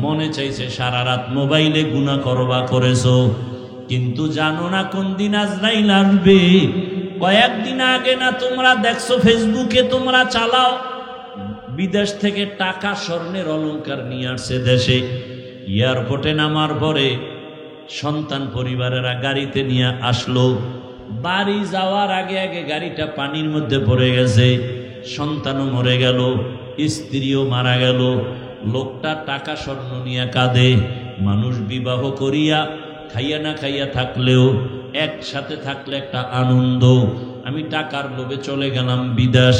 মনে চাইছে সারা রাত মোবাইলে গুনাহ করবা, করেছো। কিন্তু জানো না কোন দিন আজরাইল আসবে। কয়েকদিন আগে না তোমরা দেখছো, ফেসবুকে তোমরা চালাও, বিদেশ থেকে টাকা স্বর্ণের অলংকার নিয়ে আসছে দেশে। এয়ারপোর্টে নামার পরে সন্তান পরিবারেরা গাড়িতে নিয়ে আসলো। বাড়ি যাওয়ার আগে আগে গাড়িটা পানির মধ্যে পড়ে গেছে, সন্তানও মরে গেল, স্ত্রীও মারা গেল। লোকটা টাকা স্বর্ণ নিয়ে কাঁদে। মানুষ বিবাহ করিয়া খাইয়া না খাইয়া থাকলেও একসাথে থাকলে একটা আনন্দ। আমি টাকার লোভে চলে গেলাম বিদেশ,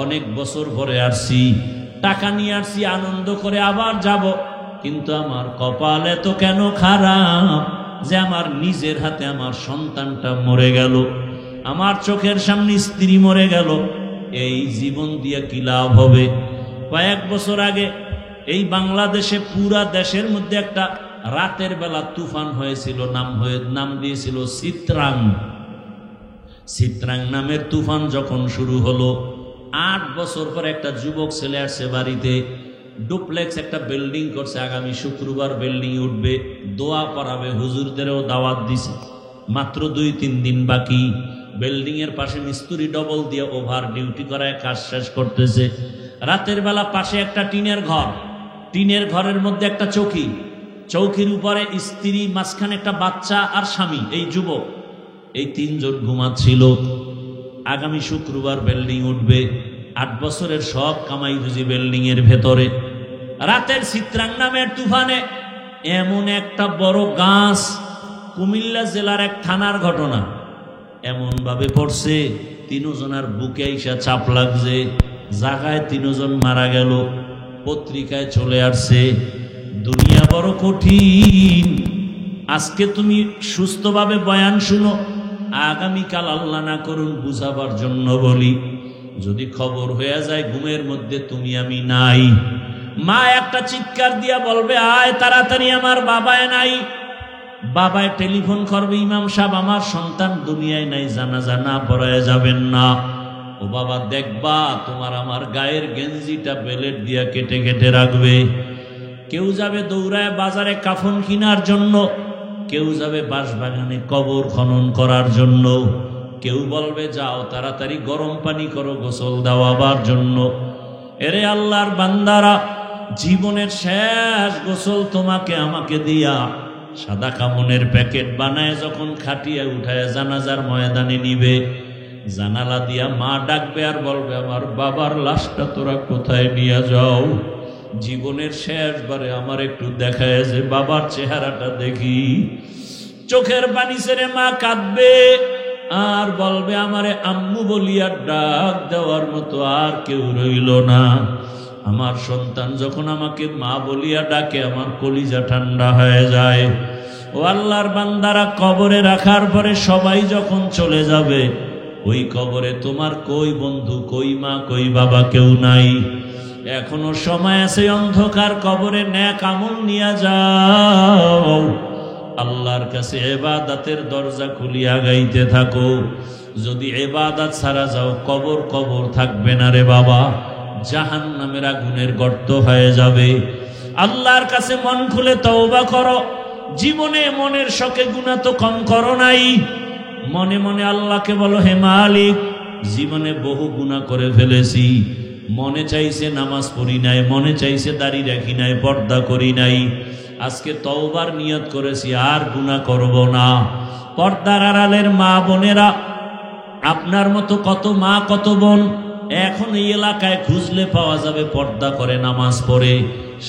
অনেক বছর পরে আসছি, টাকা নিয়ে আসছি আনন্দ করে আবার যাব, কিন্তু আমার কপাল এত কেন খারাপ যে আমার নিজের হাতে আমার সন্তানটা মরে গেল, আমার চোখের সামনে স্ত্রী মরে গেল। এই জীবন দিয়ে কি লাভ হবে? কয়েক বছর আগে এই বাংলাদেশে পুরা দেশের মধ্যে একটা রাতের বেলা তুফান হয়েছিল, নাম দিয়েছিল চিত্রাং। চিত্রাং নামের তুফান যখন শুরু হলো, 8 বছর পর একটা যুবক ছেলে আসছে বাড়িতে, ডুপ্লেক্স একটা বিল্ডিং করছে, আগামী শুক্রবার বিল্ডিং উঠবে, দোয়া পড়াবে, হুজুরদেরও দাওয়াত দিছে, মাত্র 2-3 দিন বাকি। বিল্ডিং এর পাশে মিস্ত্রি ডবল দিয়ে ওভার ডিউটি করায় কাজ শেষ করতেছে। রাতের বেলা পাশে একটা টিনের ঘর, টিনের ঘরের মধ্যে একটা চৌকি, চৌকির উপরে স্ত্রী, মাঝখানে একটা বাচ্চা আর স্বামী, এই যুবক, এই 3 জন ঘুমাচ্ছিল। আগামী শুক্রবার বিল্ডিং উঠবে, 8 বছরের সব কামাই রুজি বিল্ডিং এর ভেতরে। রাতের চিত্রাং নামের তুফানে এমন একটা বড় গাছ, কুমিল্লা জেলার এক থানার ঘটনা, এমন ভাবে পড়ছে 3 জনের বুকে আইসা চাপ লাগছে, জায়গায় 3 জন মারা গেল। পত্রিকায় চলে আসছে। দুনিয়া বড় কঠিন। আজকে তুমি সুস্থভাবে বয়ান শুনো, আগামীকাল আল্লাহ না করুন বুঝাবার জন্য বলি, যদি খবর হয়ে যায় ঘুমের মধ্যে তুমি আমি নাই, মা একটা চিৎকার দিয়া বলবে, আয় তাড়াতাড়ি, আমার বাবায় নাই। বাবায় টেলিফোন করবে, ইমাম সাহেব আমার সন্তান দুনিয়ায় নাই, জানাজা না পড়ায় যাবেন না। ও বাবা, দেখবা তোমার আমার গায়ের গেঞ্জিটা বেলেট দিয়া কেটে কেটে রাখবে। কেউ যাবে দৌড়ায় বাজারে কাফন কেনার জন্য, কেউ যাবে বাঁশবাগানে কবর খনন করার জন্য, কেউ বলবে যাও তাড়াতাড়ি গরম পানি করো গোসল দেওয়াবার জন্য। এরে আল্লাহর বান্দারা, জীবনের শেষ গোসল তোমাকে আমাকে দিয়া সাদা কামনের প্যাকেট বানায় যখন খাটিয়ে উঠায় জানাজার ময়দানে নিবে, জানালা দিয়া মা ডাকবে আর বলবে, আমার বাবার লাশটা তোরা কোথায় নিয়ে যাও? জীবনের শেষবারে আমার একটু দেখায় যে বাবার চেহারাটা দেখি। চোখের পানি ছেড়ে মা কাঁদবে আর বলবে, আমারে আম্মু বলিয়া ডাক দেওয়ার মতো আর কেউ রইল না। আমার সন্তান যখন আমাকে মা বলিয়া ডাকে, আমার কলিজা ঠান্ডা হয়ে যায়। ও আল্লাহর বান্দারা, কবরে রাখার পরে সবাই যখন চলে যাবে, ওই কবরে তোমার কই বন্ধু, কই মা, কই বাবা কেউ নাই। এখনো সময় আছে, অন্ধকার কবরে নেক আমল নিয়ে যাও, আল্লাহর কাছে ইবাদতের দরজা খুলিয়া গাইতে থাকো। যদি ইবাদত ছাড়া যাও, কবর কবর থাকবে না রে বাবা, জাহান্নামের আগুনের গর্ত হয়ে যাবে। আল্লাহর কাছে মন খুলে তওবা করো। জীবনে মনের শখে গুনাহ তো কম করো নাই। মনে মনে আল্লাহকে বলো, হে মালিক, জীবনে বহু গুনাহ করে ফেলেছি, মনে চাইছে নামাজ পড়ি নাই, মনে চাইছে দাড়ি রাখি নাই, পর্দা করি নাই, আজকে তওবার নিয়ত করেছি আর গুনাহ করব না। পর্দার আড়ালের মা বোনেরা, আপনার মতো কত মা কত বোন এখন এই এলাকায় খুঁজলে পাওয়া যাবে, পর্দা করে, নামাজ পড়ে,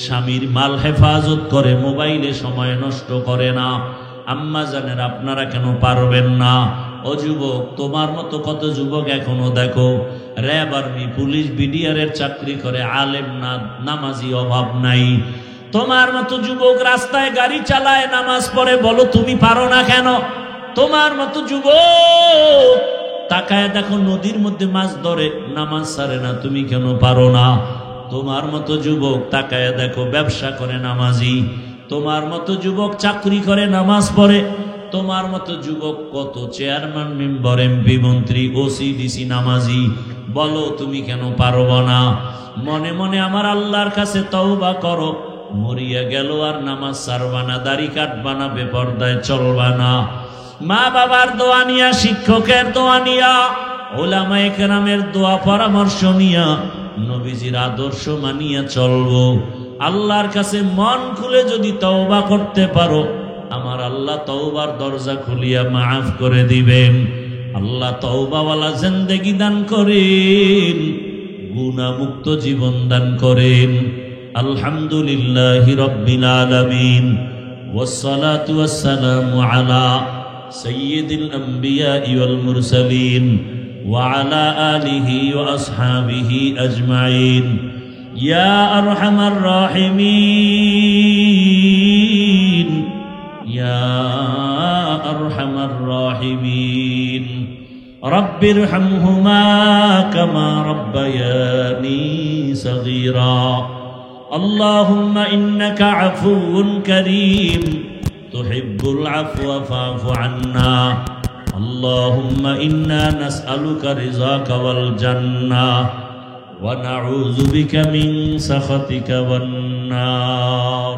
স্বামীর মাল হেফাজত করে, মোবাইলে সময় নষ্ট করে না। আম্মা জানেন, আপনারা কেন পারবেন না? ও যুবক, তোমার মতো কত যুবক এখনো দেখো র্যাব, আর্মি, পুলিশ, বিডিআরের চাকরি করে, আলেম না, নামাজি অভাব নাই। তোমার মতো যুবক রাস্তায় গাড়ি চালায়, নামাজ পড়ে, বলো তুমি পারো না কেন? তোমার মতো যুবক তাকায় দেখো নদীর মধ্যে মাছ ধরে, নামাজ ছাড়ে না, তুমি কেন পারো না? তোমার মতো যুবক তাকায় দেখো ব্যবসা করে, নামাজি। তোমার মতো যুবক চাকরি করে, নামাজ পড়ে। তোমার মতো যুবক কত চেয়ারম্যান, মেম্বার, এমপি, মন্ত্রী, ওসি, ডিসি, নামাজি, বলো তুমি কেন পারবো না? মনে মনে আমার আল্লাহর কাছে তওবা করো। মরিয়া গেল আর নামাজ ছাড়বা না, দাড়ি কাটবা না, বেপরদায় চলবা না। মা বাবার দোয়া নিয়া, শিক্ষকের দোয়া নিয়া, ওলামায়ে কেরামের দোয়া পরামর্শ নিয়া, নবীজির আদর্শ মানিয়া চলবো। আল্লাহর কাছে মন খুলে যদি তওবা করতে পারো, আমার আল্লাহ তওবার দরজা খুলিয়া মাফ করে দিবেন। আল্লাহ তওবাওয়ালা জিন্দেগি দান করেন, গুনাহমুক্ত জীবন দান করেন। আলহামদুলিল্লাহি রাব্বিল আলামিন, ওয়াসসালাতু ওয়াসসালামু আলা সাইয়্যিদিল আমবিয়াই ওয়াল মুরসালিন ওয়া আলা আলিহি ওয়া আসহাবিহি আজমাইন। ইয়া আরহামার রাহিমিন, ইয়া আরহামার রাহিমিন। রব্বিরহামহুমা কামা রব্বায়ানি সগীরা। আল্লাহুম্মা ইন্নাকা আফুউন কারীম তুহিব্বুল আফওয়া ফা'ফু আন্না। আল্লাহুম্মা ইন্না নাসআলুকা রিযাকা ওয়াল জান্নাহ ওয়া নাউযু বিকা মিন সাখাতিকা ওয়ান নার।